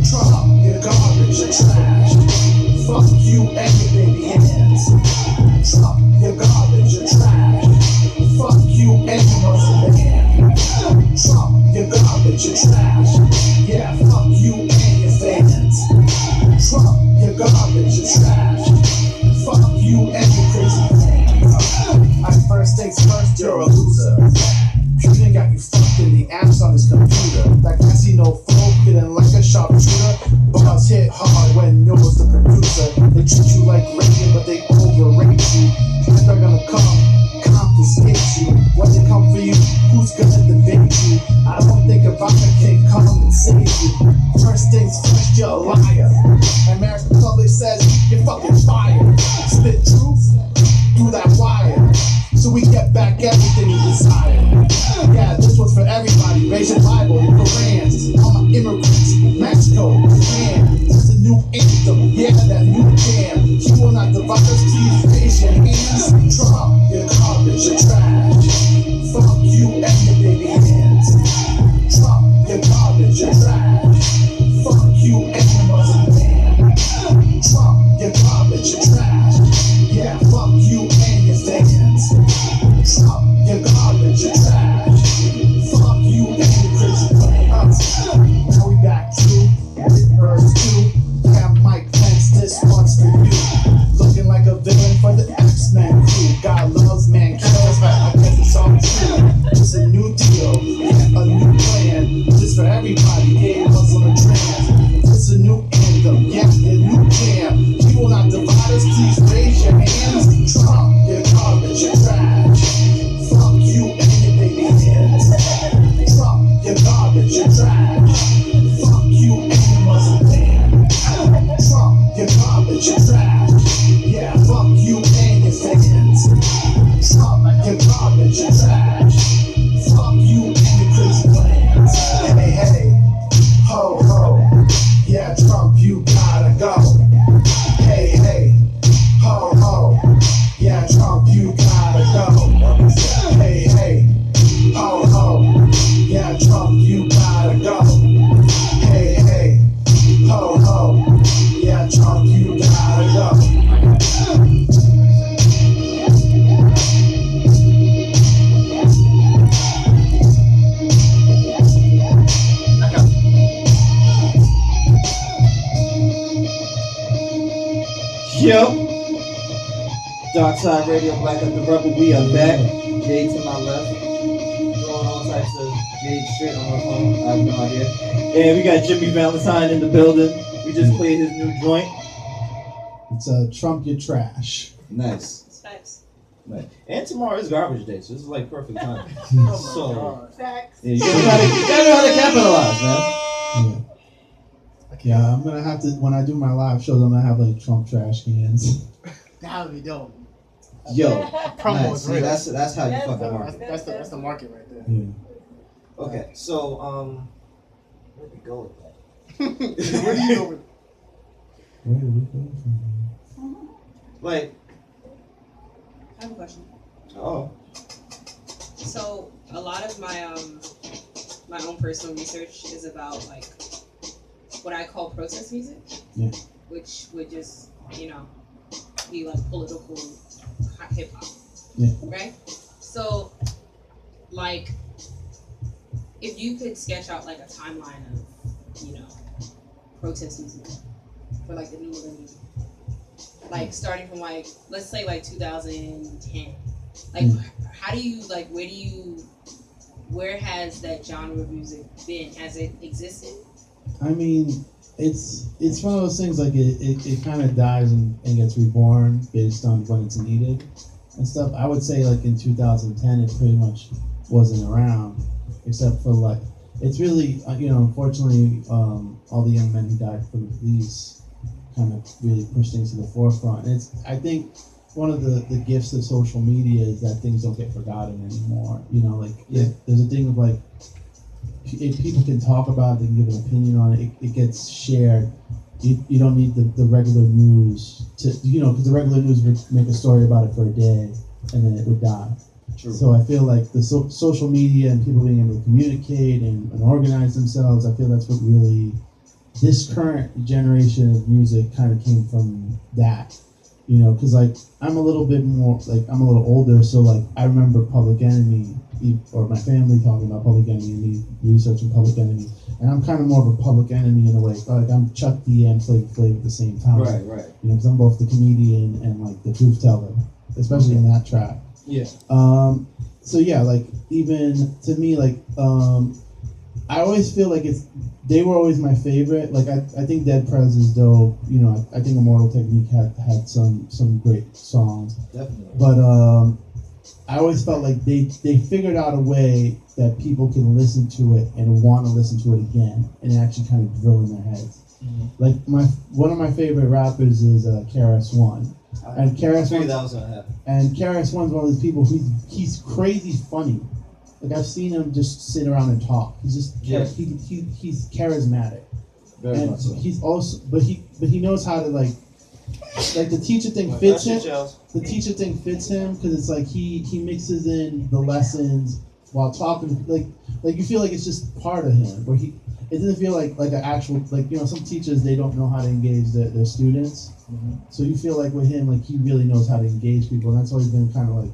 Trump, you're garbage, you're trash. Fuck you and your baby hands. Trump, you're garbage, you're trash. Fuck you and your muscle band. Trump, you're garbage, you're trash. Yeah, fuck you and your fans. Trump, you're garbage, you're trash. Fuck you and your crazy fans. First things first, you're a loser. Putin got you fucked in the apps on his computer. That casino flow hitting like a sharpshooter. Bars hit hard when yours the producer. They treat you like Reagan, but they overrate you. They're gonna come Darkside Radio, Black Up the Rebel. We are back. Jay to my left. Doing all types of Jade shit on my phone. I have no idea. And we got Jimmy Valentine in the building. We just played his new joint. It's Trump Your Trash. Nice. Facts. Right. And tomorrow is garbage day, so this is like perfect time. Oh Facts. Yeah, you gotta know how to capitalize, man. Yeah, I'm gonna have to when I do my live shows. I'm gonna have like Trump trash cans. that would be dope. Yo, Promo nice. is See, real. that's how you That's fucking dope. market. That's the market right there. Yeah. Okay, so where do we go with that? Where do you go with? Where did we go from? Like, I have a question. oh, So a lot of my my own personal research is about like what I call protest music, Yeah. which would just be like political hip hop, Yeah. right? So like if you could sketch out like a timeline of protest music for like the new millennium, like starting from like let's say like 2010, like how do you like where has that genre of music been? Has it existed? I mean, it's one of those things like it kind of dies and gets reborn based on when it's needed and stuff. I would say like in 2010 it pretty much wasn't around, except for like it's really unfortunately all the young men who died for the police kind of really pushed things to the forefront. And I think one of the gifts of social media is that things don't get forgotten anymore. There's a thing of like, if people can talk about it, they can give an opinion on it, it gets shared. You don't need the regular news to, because the regular news would make a story about it for a day and then it would die. true. So I feel like the social media and people being able to communicate and organize themselves, I feel that's what really, this current generation of music kind of came from that. Because like I'm a little bit more like I'm a little older, so like I remember Public Enemy or my family talking about Public Enemy and me researching Public Enemy, and I'm kind of more of a Public Enemy in a way. Like I'm Chuck D and Flavor Flav at the same time. Right. Because I'm both the comedian and like the truth teller, especially in that track. Yeah. So yeah, like even to me, like I always feel like they were always my favorite. Like I think Dead Prez is dope. I think Immortal Technique had some great songs. Definitely. But I always felt like they figured out a way that people can listen to it and want to listen to it again and actually kind of drill in their heads. Mm-hmm. Like one of my favorite rappers is KRS-One. And KRS-One that was gonna happen. and KRS-One's one of those people he's crazy funny. Like I've seen him just sit around and talk. He's just he's charismatic. Very And much so. he's also but he knows how to like the teacher thing fits him. The teacher thing fits him because it's like he mixes in the lessons while talking. Like you feel like it's just part of him. Where it doesn't feel like an actual some teachers they don't know how to engage their students. Mm-hmm. So you feel like with him like he really knows how to engage people, and that's always been kind of like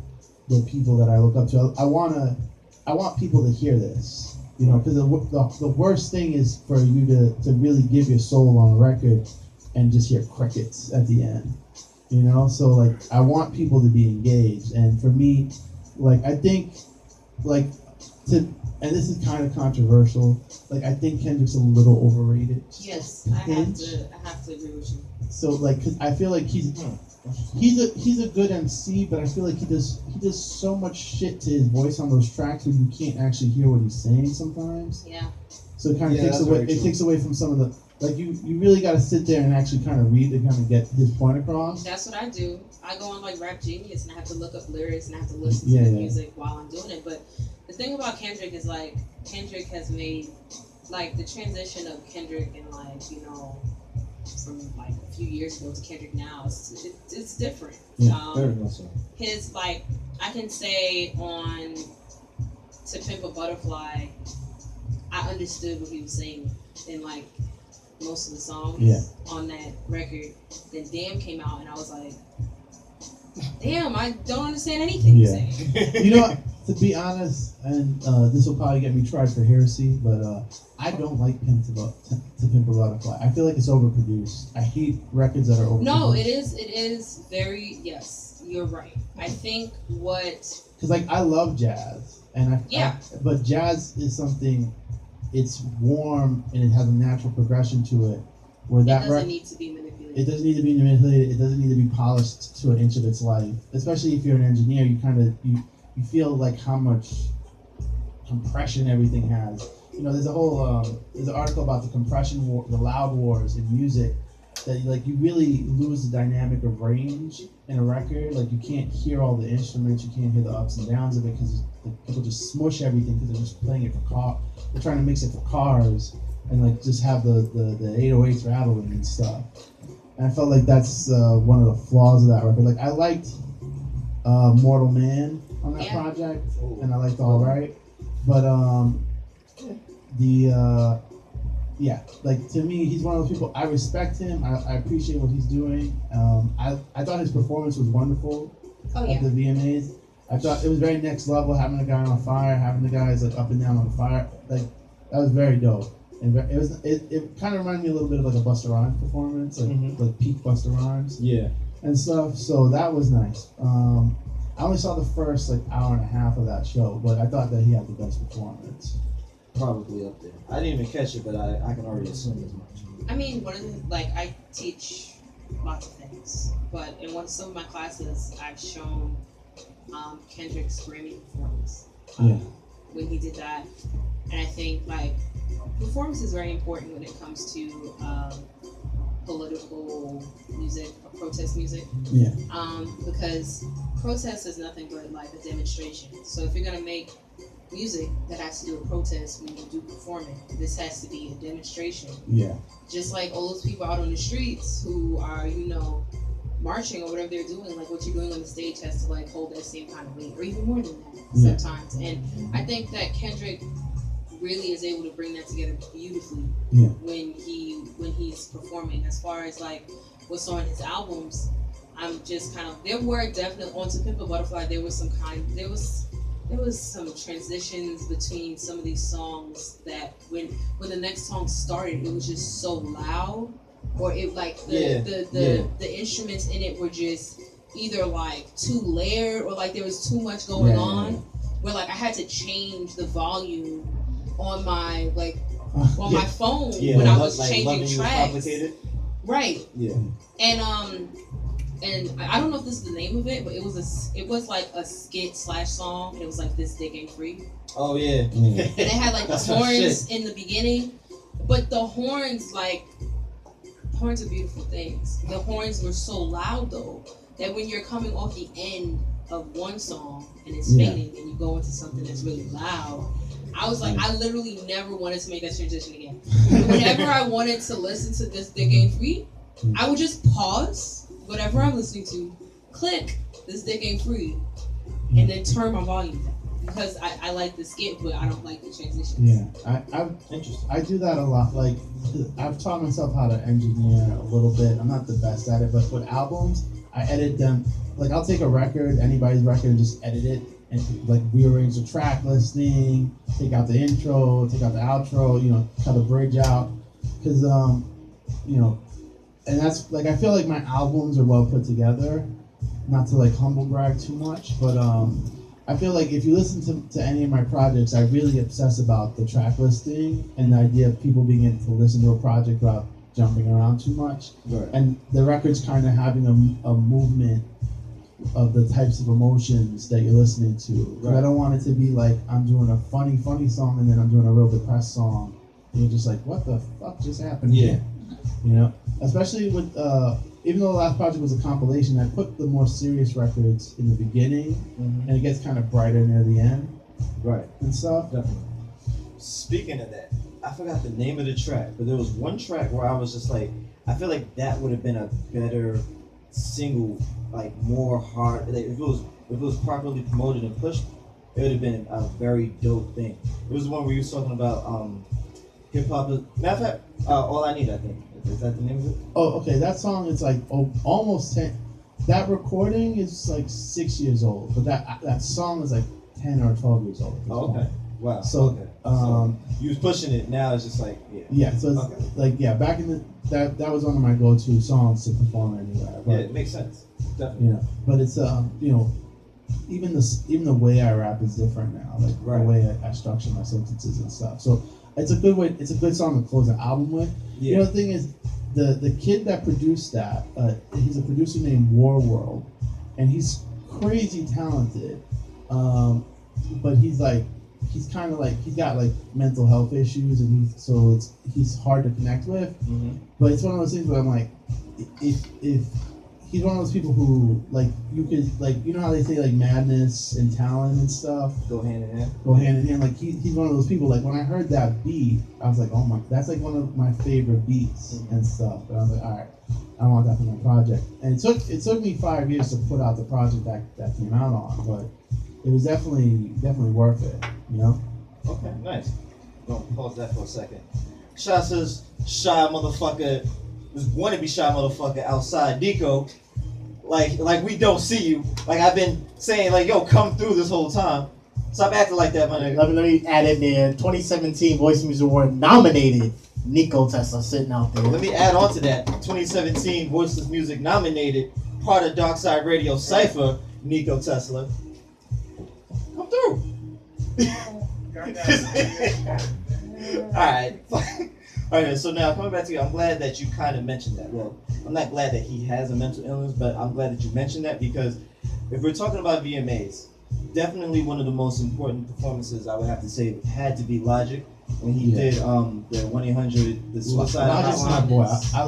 the people that I look up to. I want people to hear this, because the worst thing is for you to really give your soul on a record and just hear crickets at the end, So like I want people to be engaged, and for me, like I think, and this is kind of controversial, like I think Kendrick's a little overrated. Yes, I have to agree with you. So like, 'cause I feel like he's a good MC, but I feel like he does so much shit to his voice on those tracks that you can't actually hear what he's saying sometimes. Yeah. So it kind of takes away from some of the you really got to sit there and actually kind of read to kind of get his point across. That's what I do. I go on like Rap Genius and I have to look up lyrics and I have to listen to the music while I'm doing it. But the thing about Kendrick is like Kendrick has made like the transition of Kendrick and from like a few years ago to Kendrick now, it's different. Yeah, very much so. His I can say on To Pimp a Butterfly, I understood what he was saying in like most of the songs on that record. Then Damn came out and I was like, damn, I don't understand anything he's saying. To be honest, and this will probably get me tried for heresy, but I don't like to Pimp a Butterfly. I feel like it's overproduced. I hate records that are overproduced. No, it is very, yes, you're right. I think because like I love jazz, and but jazz is something. It's warm and it has a natural progression to it. Where that doesn't need to be manipulated. It doesn't need to be manipulated. It doesn't need to be polished to an inch of its life. Especially if you're an engineer, you feel like how much compression everything has. You know, there's an article about the compression war, the loud wars in music, that like you really lose the dynamic of range in a record. Like you can't hear all the instruments, you can't hear the ups and downs of it because people just smush everything because they're just playing it for car. They're trying to mix it for cars and like just have the 808s rattling and stuff. And I felt like that's one of the flaws of that record. Like I liked Mortal Man on that project, and I liked All Right, but like to me, he's one of those people. I respect him. I appreciate what he's doing. I thought his performance was wonderful at the VMAs. I thought it was very next level, having the guy on fire, having the guys like up and down on fire. Like that was very dope. And it kind of reminded me a little bit of like a Busta Rhymes performance, like peak Busta Rhymes. Yeah. And stuff. So that was nice. I only saw the first like hour and a half of that show, but I thought that he had the best performance. Probably up there. I didn't even catch it, but I can already assume as much. I mean, one of the, like, I teach lots of things, but in some of my classes, I've shown Kendrick's Grammy performance. When he did that. And I think, like, performance is very important when it comes to political music or protest music. Yeah. Because protest is nothing but, like, a demonstration. So if you're going to make music that has to do with protest when you do perform it, this has to be a demonstration. Yeah. Just like all those people out on the streets who are, you know, marching or whatever they're doing, like what you're doing on the stage has to like hold that same kind of weight, or even more than that sometimes. And I think that Kendrick really is able to bring that together beautifully when he's performing. As far as like what's on his albums, I'm just kind of, there were definitely on To Pimp a Butterfly, there was some transitions between some of these songs that when the next song started, it was just so loud, or it like the instruments in it were just either like too layered or like there was too much going on, where like I had to change the volume on my my phone when I was changing tracks. Right. Yeah. And I don't know if this is the name of it, but it was like a skit / song, and it was like This Dick Ain't Free. Oh yeah. And it had like the horns in the beginning, but the horns are beautiful things. The horns were so loud though that when you're coming off the end of one song and it's fading and you go into something that's really loud, I was like, I literally never wanted to make that transition again. Whenever I wanted to listen to This Dick Ain't Free, I would just pause whatever I'm listening to, click This Dick Ain't Free, and then turn my volume down. Because I like the skit, but I don't like the transitions. Yeah, I do that a lot. Like, I've taught myself how to engineer a little bit. I'm not the best at it, but with albums, I edit them. Like, I'll take a record, anybody's record, and just edit it, and like rearrange the track listing, take out the intro, take out the outro, you know, cut the bridge out, because you know. And that's like, I feel like my albums are well put together. Not to like humble brag too much, but I feel like if you listen to any of my projects, I really obsess about the track listing and the idea of people being able to listen to a project without jumping around too much. Right. And the record's kind of having a movement of the types of emotions that you're listening to. Right. I don't want it to be like I'm doing a funny song and then I'm doing a real depressed song. And you're just like, what the fuck just happened here? You know? Especially with, even though the last project was a compilation, I put the more serious records in the beginning, and it gets kind of brighter near the end. Right. And stuff. Definitely. Speaking of that, I forgot the name of the track, but there was one track where I was just like, I feel like that would have been a better single, like more hard, like if it was properly promoted and pushed, it would have been a very dope thing. It was the one where you was talking about hip hop. Matter of fact, All I Need, I think. Is that the name of it? Oh, okay. That song is like almost 10. That recording is like 6 years old, but that song is like 10 or 12 years old. Oh, okay. Wow. So, okay. You was pushing it. Now it's just like yeah. So it's back in the that was one of my go-to songs to perform anywhere. But, yeah, it makes sense. Definitely. You know, but it's even the way I rap is different now. Like right. the way I structure my sentences and stuff. So it's a good way. It's a good song to close an album with. Yeah. You know, the thing is, the kid that produced that, he's a producer named War World, and he's crazy talented. But he's kind of like he's got like mental health issues, and he's hard to connect with. Mm-hmm. But it's one of those things where I'm like, if he's one of those people who like you could like how they say like madness and talent and stuff go hand in hand. Like he's one of those people. Like when I heard that beat, I was like, oh my, that's like one of my favorite beats and stuff. And I was like, all right, I want that for my project. And it took me 5 years to put out the project that came out on, but it was definitely worth it, you know? Okay, nice. Gonna pause that for a second. Shy says, shy motherfucker, this wannabe shy motherfucker outside. Nico, like we don't see you. Like I've been saying, like, yo, come through this whole time. Stop acting like that, my nigga. Let me add in there. 2017 Voice Music Award nominated Nico Tesla sitting out there. Let me add on to that. 2017 Voiceless Music nominated, part of Darkside Radio Cypher, Nico Tesla. Come through. Alright. Alright, so now coming back to you, I'm glad that you kind of mentioned that. Well, I'm not glad that he has a mental illness, but I'm glad that you mentioned that because if we're talking about VMAs, definitely one of the most important performances I would have to say had to be Logic when he did the 1-800 the suicide Logic's my hotline. boy. I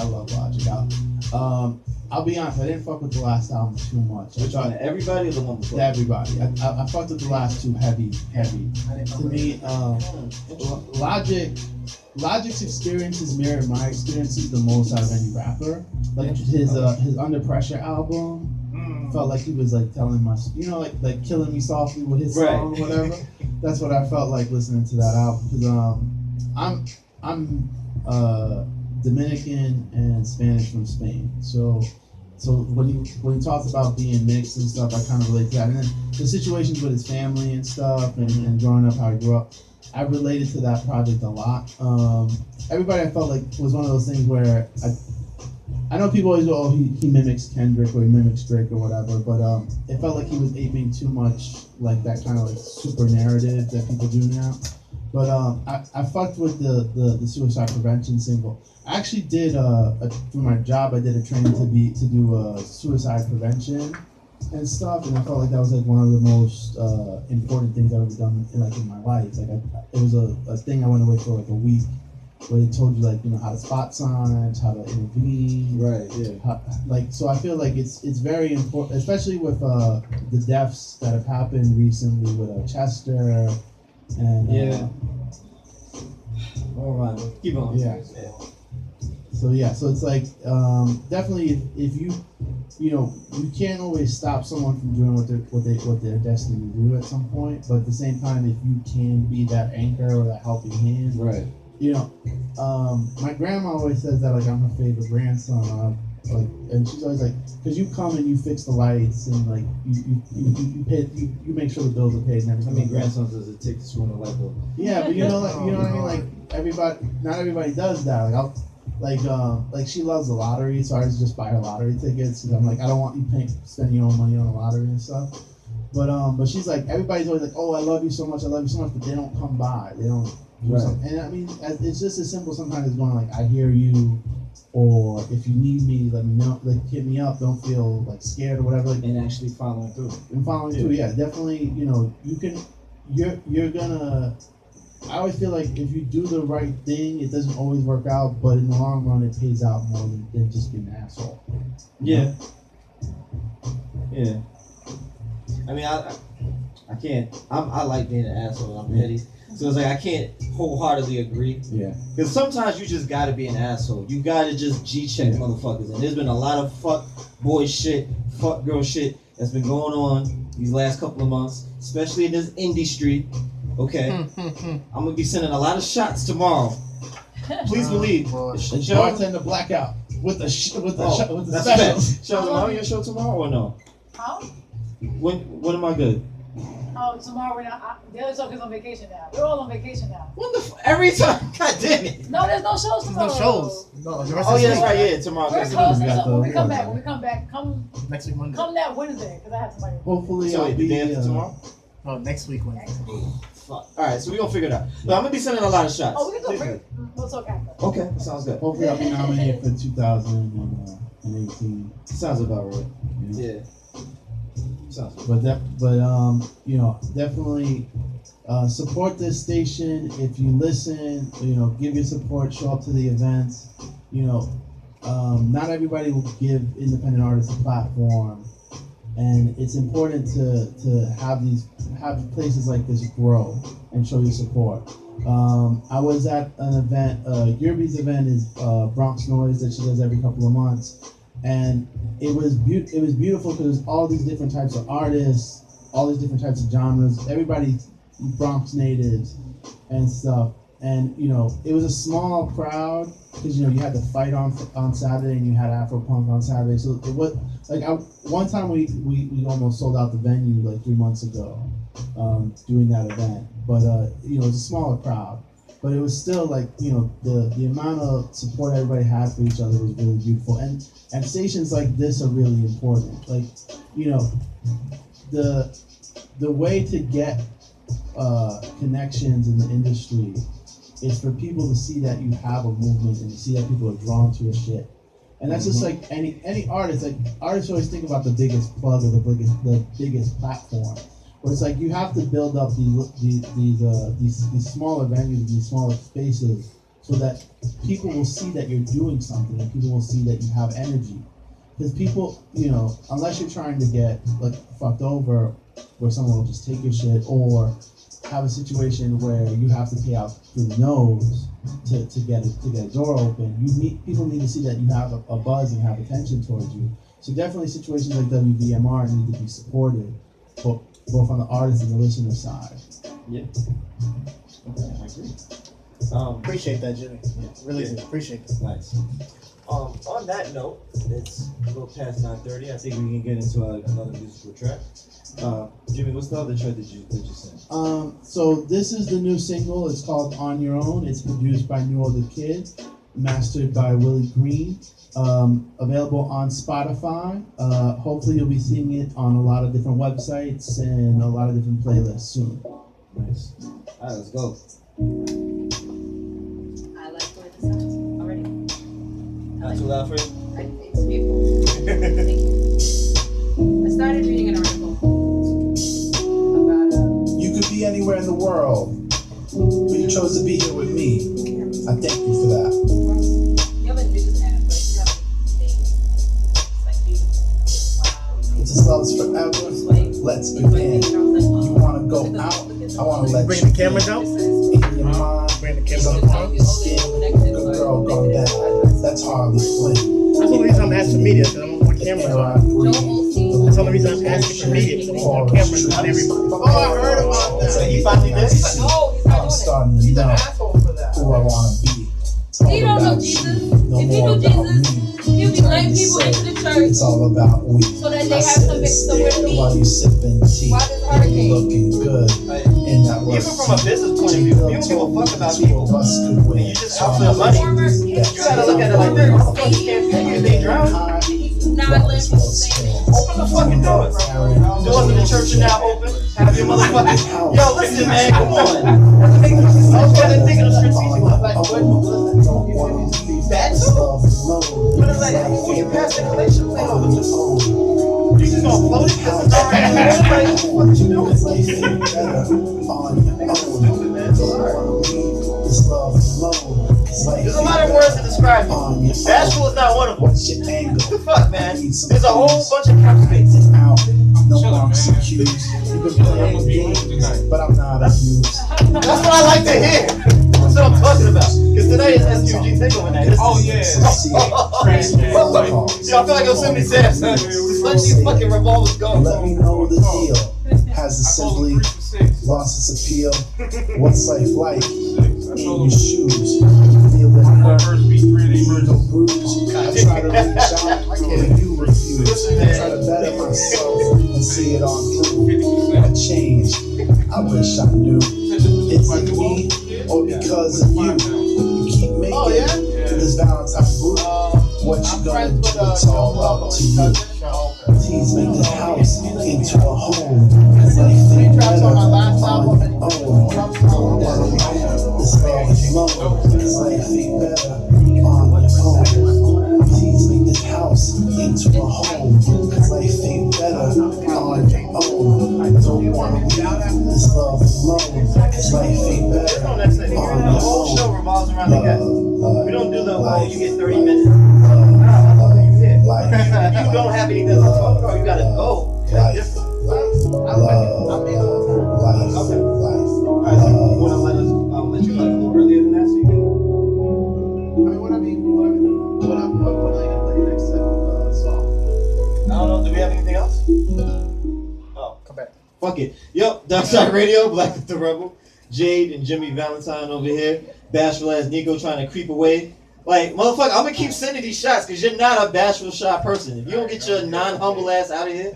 love Logic. I'll be honest, I didn't fuck with the last album too much. Which one? Everybody or the one before? Everybody. I fucked with the last two heavy. To me, Logic's experiences mirror my experiences the most out of any rapper. Like his Under Pressure album felt like he was like telling my, like killing me softly with his song or whatever. That's what I felt like listening to that album. Because I'm Dominican and Spanish from Spain, so when he talks about being mixed and stuff, I kind of relate to that. And then the situations with his family and stuff, and growing up how he grew up, I related to that project a lot. Everybody I felt like was one of those things where I know people always go, oh, he mimics Kendrick or he mimics Drake or whatever, but it felt like he was aping too much like that kind of like super narrative that people do now. But I fucked with the suicide prevention single. I actually did through my job. I did a training to do suicide prevention and stuff, and I felt like that was like one of the most important things I've ever done in my life. Like it was a thing I went away for like a week, where they told you how to spot signs, how to intervene. Right. Yeah. So I feel like it's very important, especially with the deaths that have happened recently with Chester. And all right, keep on. Yeah. So it's like definitely if you can't always stop someone from doing what they're destined to do at some point, but at the same time, if you can be that anchor or that helping hand, right? My grandma always says that I'm her favorite grandson. And she's always like, because you come and you fix the lights and like you pay, you make sure the bills are paid and everything. How many grandsons does it take to screw in a light bulb? Yeah, but you know what I mean. Like not everybody does that. Like she loves the lottery, so I just buy her lottery tickets. And I'm like, I don't want you spending your own money on the lottery and stuff. But she's like, everybody's always like, oh, I love you so much, but they don't come by. They don't do something. And I mean, it's just as simple sometimes as going like, I hear you. Or if you need me, let me know. Like hit me up. Don't feel like scared or whatever. Like, and actually following through. Through, yeah, definitely. You can. You're gonna. I always feel like if you do the right thing, it doesn't always work out, but in the long run, it pays out more than just being an asshole. Yeah. Yeah. I mean, I can't. I like being an asshole. I'm petty. So it's like I can't wholeheartedly agree. Yeah. Because sometimes you just gotta be an asshole. You gotta just G-check motherfuckers. And there's been a lot of fuck boy shit, fuck girl shit that's been going on these last couple of months, especially in this industry. Okay. I'm gonna be sending a lot of shots tomorrow. Please believe. Bartender blackout with the that's specials. Show tomorrow. Your show tomorrow or no? How? When am I good? Oh, tomorrow we're not. The other talk is on vacation now. We're all on vacation now. What the every time? God damn it. No, there's no shows tomorrow. No shows. No, the rest Oh of yeah, the that's right. Yeah, tomorrow. We're Next closed. we got So when we the- come back, come next week Monday. that Wednesday because I have somebody. Hopefully, So I'll wait, the be. day after tomorrow? Oh, next week Wednesday. Fuck. All right, so we gonna figure it out. But I'm gonna be sending a lot of shots. Oh, we can go break. We'll talk after. Okay, that sounds good. Hopefully, I'll be nominated for 2018. Sounds about right. You know? Yeah. Sounds good. You know, definitely support this station. If you listen, you know, give your support. Show up to the events. You know, not everybody will give independent artists a platform, and it's important to have places like this grow and show your support. I was at an event. Yurbi's event is Bronx Noise that she does every couple of months, and it was beautiful because there's all these different types of artists, all these different types of genres. Everybody's Bronx natives and stuff. And you know, it was a small crowd because you know you had the fight on Saturday and you had Afropunk on Saturday. So it was like one time we almost sold out the venue like 3 months ago doing that event. But you know, it was a smaller crowd. But it was still like, you know, the amount of support everybody had for each other was really beautiful. And stations like this are really important. Like, you know, the way to get connections in the industry is for people to see that you have a movement and to see that people are drawn to your shit. And that's just like any artist. Like artists always think about the biggest plug or the biggest platform. But it's like you have to build up these smaller venues, these smaller spaces, so that people will see that you're doing something and people will see that you have energy. Because people, you know, unless you're trying to get like fucked over, where someone will just take your shit, or have a situation where you have to pay out through the nose to get a door open, people need to see that you have a buzz and have attention towards you. So definitely situations like WVMR need to be supported, both on the artist and the listener side. Yeah. Okay, I agree. Appreciate that, Jimmy. Yeah, really do. Appreciate that. Nice. On that note, it's a little past 9:30. I think we can get into another musical track. Jimmy, what's the other track that you sent? So this is the new single. It's called On Your Own. It's produced by New Older Kid, mastered by Willie Green. Available on Spotify. Hopefully you'll be seeing it on a lot of different websites and a lot of different playlists soon. Nice. All right, let's go. I like the way this sounds already. Not too loud for you? It's beautiful. Thank you. I started reading an article about You could be anywhere in the world, but you chose to be here with me. I thank you for that. you have a news app, but you have a thing. It's like beautiful. Wow. This love is forever. Let's begin. You wanna go out? I wanna let Bring you the cameras out. in your mind. Bring the cameras Some out. kind of skin. Good girl gone bad. That's Harley Flynn. That's the only reason I'm asking for media, because I'm on cameras Air on. I breathe. That's the only reason I'm asking for media, because I'm on cameras on everybody. Oh, I heard about that. He finally did? No, he's not I'm doing starting to know who I wanna be. It's all You don't know about Jesus. you, no If you more knew about Jesus, me. you'd be letting people Say into the church it's all about we. so that they have somewhere to be. While you sipping tea, Why this hurricane? looking good Like, in that even from a business point of view, you don't give a fuck about people. You You just out for the money. You gotta look at it like this. Motherfuckers can't figure if they drown. Not letting people say Open the fucking doors. Doors in the church are now open. Have your motherfucking. Yo, listen, man, come on. I was trying to think of the strategic. I'm like, what? Bad too? But it's like, when you pass the collection plate over to you just gonna float it because it's already there? Like, what you doing? There's a lot of words to describe you. Bashful is not one of them. What's your angle? What the fuck, man? There's a whole bunch of cap space. Out. No marks accused. You've been playing games, but I'm not abused. That's what I like to hear. That's what I'm talking about. Because today is SUG Takeover Night. Oh, yeah. Yo, I feel like Yosemite Sam, son. Just let these fucking revolvers go. Let me know the deal. Has it simply lost its appeal? What's life like in your shoes? Feel it hurt, feel the bruise. I try to reach out, but you refuse. I try to better myself and see it on through. I change. I wish I knew. Is it me or because of you? You keep making this Valentine move. What you gonna do? It's all up to you. Please make this house into a home. Cause life ain't better on your own. Don't wanna leave this life alone. Cause life ain't better on your own. Please make this house into a home. Cause life ain't better on your own. I don't wanna leave this love alone. Cause life ain't better on The your whole show own. revolves around the guest. We don't do the whole, you get 30 minutes. Life. If you don't have anything to talk about, you gotta go. Life. Just, Life. okay. Alright, so you wanna let you let it go earlier than that so you can. What are you gonna play next song? I don't know, do we have anything else? Oh, come back. Fuck it. Yep, Darkside Radio, Black the Rebel, Jade and Jimmy Valentine over here. Bashful ass Nico trying to creep away. Like, motherfucker, I'm gonna keep sending these shots because you're not a bashful shy person. If you don't get your non-humble ass out of here,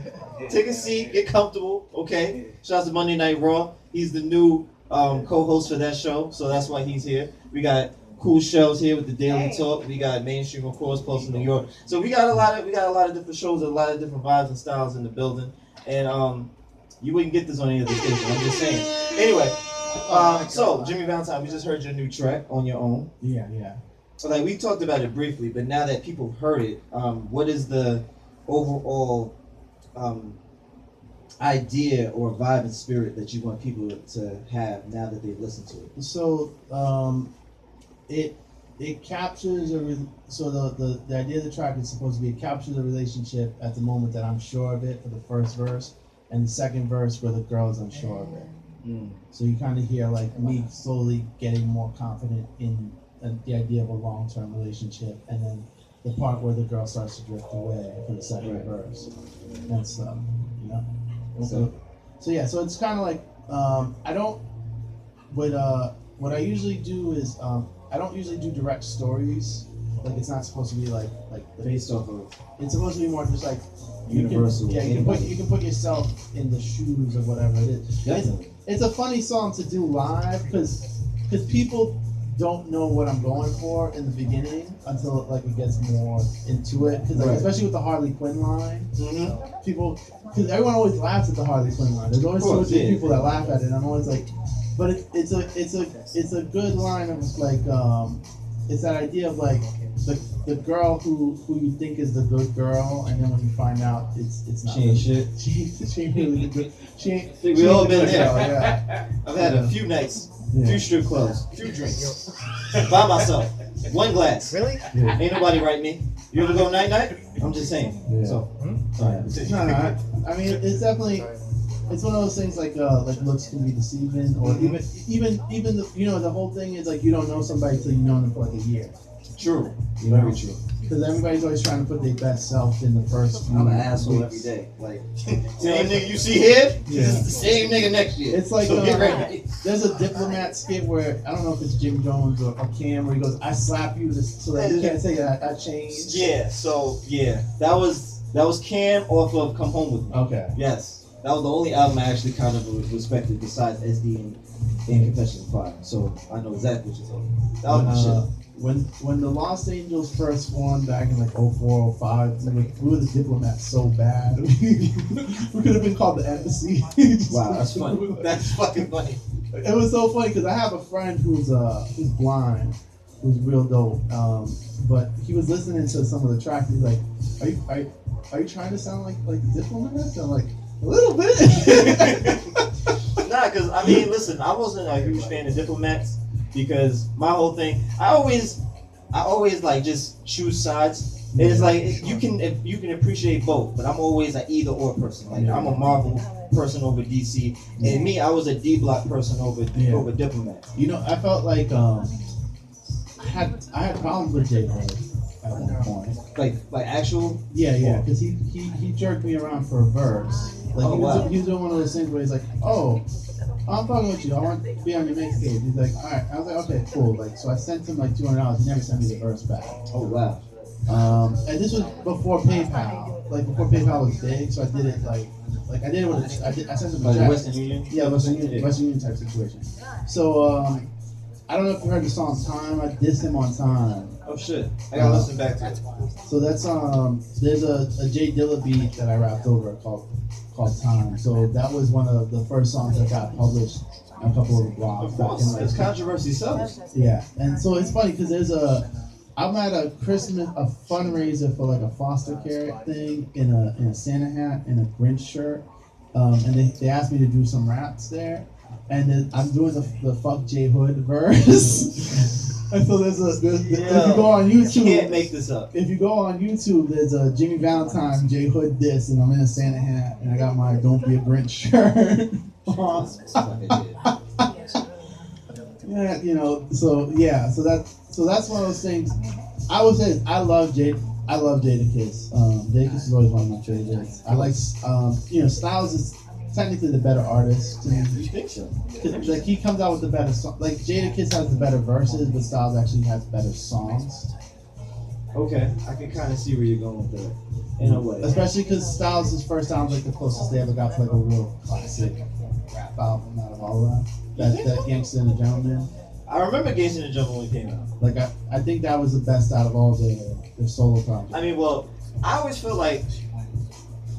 take a seat, get comfortable, okay? Shouts to Monday Night Raw. He's the new co-host for that show, so that's why he's here. We got Cool Shells here with the Daily Talk. We got Mainstream, of course, Post in New York. So we got a lot of different shows, a lot of different vibes and styles in the building. And you wouldn't get this on any other station. I'm just saying. Anyway, so Jimmy Valentine, we just heard your new track on your own. Yeah. So like we talked about it briefly, but now that people have heard it, what is the overall idea or vibe and spirit that you want people to have now that they've listened to it? So it captures the idea of the track is supposed to be it captures a relationship at the moment that I'm sure of it for the first verse, and the second verse where the girl is unsure of it. So you kind of hear like me slowly getting more confident in the idea of a long-term relationship, and then the part where the girl starts to drift away for the second verse and stuff, you know. So it's kind of like I don't. What I usually do is I don't usually do direct stories. Like it's not supposed to be like Based off of it's supposed to be more just like universal. You can put yourself in the shoes of whatever it is. Definitely. It's a funny song to do live because people don't know what I'm going for in the beginning until like it gets more into it. Because especially with the Harley Quinn line, people, because everyone always laughs at the Harley Quinn line. There's always two or three people that laugh at it. And I'm always like, but it's a good line of like it's that idea of like the girl who you think is the good girl, and then when you find out it's not. She ain't shit. She ain't really good. We all been there. Yeah. I've had a few nights, few strip clubs, few drinks, by myself, one glass. Really? Yeah. Ain't nobody write me. You ever go night? I'm just saying. Yeah. So, sorry. No, I mean it's definitely. It's one of those things like looks can be deceiving, or even the whole thing is like you don't know somebody till you know them for like a year. True. Very true. Because everybody's always trying to put their best self in the first few I'm an asshole weeks. every day. Like, same nigga you see here, Yeah. this is the same nigga next year. It's like so get ready. there's a Diplomat skit where I don't know if it's Jim Jones or Cam where he goes, "I slap you so that you can't say that I changed." Yeah. So that was Cam off of Come Home With Me. Okay. Yes. That was the only album I actually kind of respected besides SD and Confession of Fire. So I know exactly what you're talking about. That was the shit. When the Los Angeles first won back in like 04, 05, we were the Diplomats so bad. We could have been called the Embassy. Wow, that's funny. That's fucking funny. It was so funny because I have a friend who's blind, who's real dope. But he was listening to some of the tracks. He's like, "Are you trying to sound like the Diplomats?" I'm like, "A little bit." Nah, because I mean, listen, I wasn't a huge fan of Diplomats because my whole thing, I always like just choose sides. And it's like you can appreciate both, but I'm always an either or person. Like I'm a Marvel person over DC, and me, I was a D Block person over Diplomat. You know, I felt like I had problems with J. Cole at one point. Like actual. Yeah, because he jerked me around for a verse. Like he was doing one of those things where he's like, "Oh, I'm fucking with you. I want to be on your mixtape." He's like, "All right." I was like, "Okay, cool." Like, so I sent him like $200. He never sent me the verse back. Oh wow. And this was before PayPal. Like before PayPal was big, so I did it like like I did it with I sent him a Like chat. Western Union? Yeah, Western Union type situation. So I don't know if you heard the song "Time." I dissed him on "Time." Oh shit. I gotta listen back to it. So that's there's a Jay Dilla beat that I rapped over called "Time." So that was one of the first songs that got published on a couple of blogs back in It's like controversy sells. yeah. And so it's funny because I'm at a fundraiser for like a foster care thing in a Santa hat and a Grinch shirt, and they asked me to do some raps there, and then I'm doing the fuck J Hood verse. And so if you go on YouTube, You can't make this up. if you go on YouTube, there's a Jimmy Valentime J Hood diss, and I'm in a Santa hat, and I got my "Don't Be a Grinch" shirt on. Yeah, you know, so that's one of those things. I would say I love Jadakiss. Jadakiss is always one of my favorites. I like Styles is technically the better artist to me. You think so? Like he comes out with the better song. Like Jadakiss has the better verses, but Styles actually has better songs. Okay, I can kind of see where you're going with that. In a way. Especially because Styles' first album's like the closest they ever got to like a real classic rap album out of all of that. That Gangsta and the Gentleman. I remember Gangsta and the Jungle when it came out. Like I think that was the best out of all their solo projects. I mean, well, I always feel like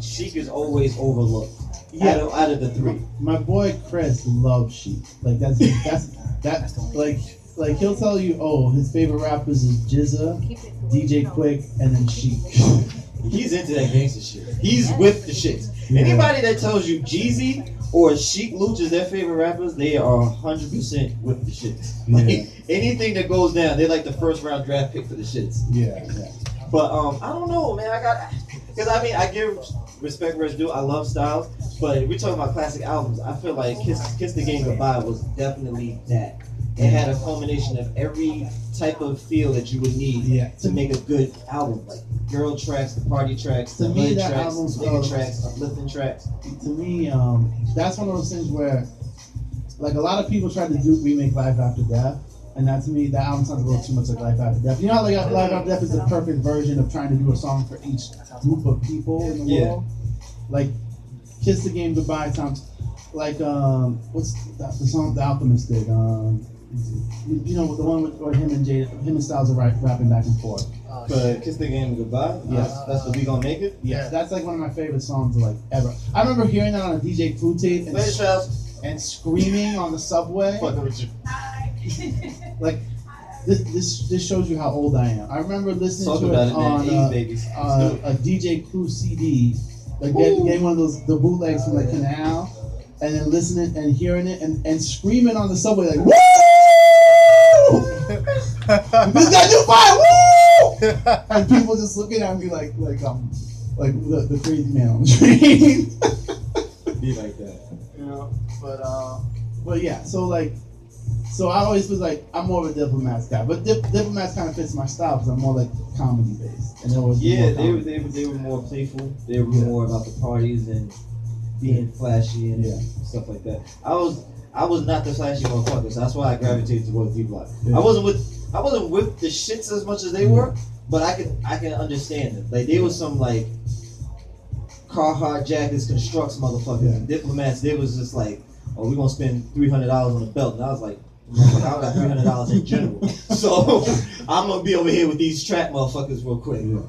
Sheik is always overlooked. Yeah. Out of the three. My boy Chris loves Sheik. Like that's like he'll tell you, oh, his favorite rappers is Jizza, DJ Quick, and then Sheik. He's into that gangster shit. He's with the shits. Yeah. Anybody that tells you Jeezy or Sheik Luch is their favorite rappers, they are 100% with the shits. Like, Yeah. anything that goes down, they're like the first round draft pick for the shits. Yeah. But I don't know, man. Because I mean, I give respect where it's due. I love Styles, but if we're talking about classic albums, I feel like Kiss the Game Goodbye was definitely that. It had a culmination of every type of feel that you would need to make a good album, like girl tracks, the party tracks, the hood tracks, nigga tracks, uplifting tracks. To me, that's one of those things where, like, a lot of people try to remake Life After Death, and that to me, that album sounds a little too much like Life After Death. You know how like Life After Death is the perfect version of trying to do a song for each group of people in the world. Like, Kiss the Game Goodbye sounds like what's the song The Alchemist did? You know, the one where him and Styles are rapping back and forth. But Kiss the Game Goodbye? Yes. That's what We Gonna Make It? Yeah, that's like one of my favorite songs like ever. I remember hearing that on a DJ Clue tape and screaming on the subway. Fucking with you. Like this shows you how old I am. I remember listening Talk to about it it, man. on 80s babies. a DJ Clue CD, like getting one of those the bootlegs from like Canal, and then listening and hearing it and screaming on the subway like woo! This guy do fire, woo! And people just looking at me like the crazy man on the train. Be like that. You know, but yeah, so I always was like, I'm more of a Diplomats guy, but Diplomats kind of fits my style because I'm more like comedy based, and it was they were more playful. They were more about the parties and being flashy and stuff like that. I was not the flashy motherfucker, so that's why I gravitated towards D-Block. Yeah. I wasn't with the shits as much as they were, but I can understand them. Like they was some like Carhartt jackets, constructs motherfuckers, and Diplomats. They was just like, oh, we gonna spend $300 on a belt, and I was like, I got $300 in general, so I'm gonna be over here with these trap motherfuckers real quick. Yeah.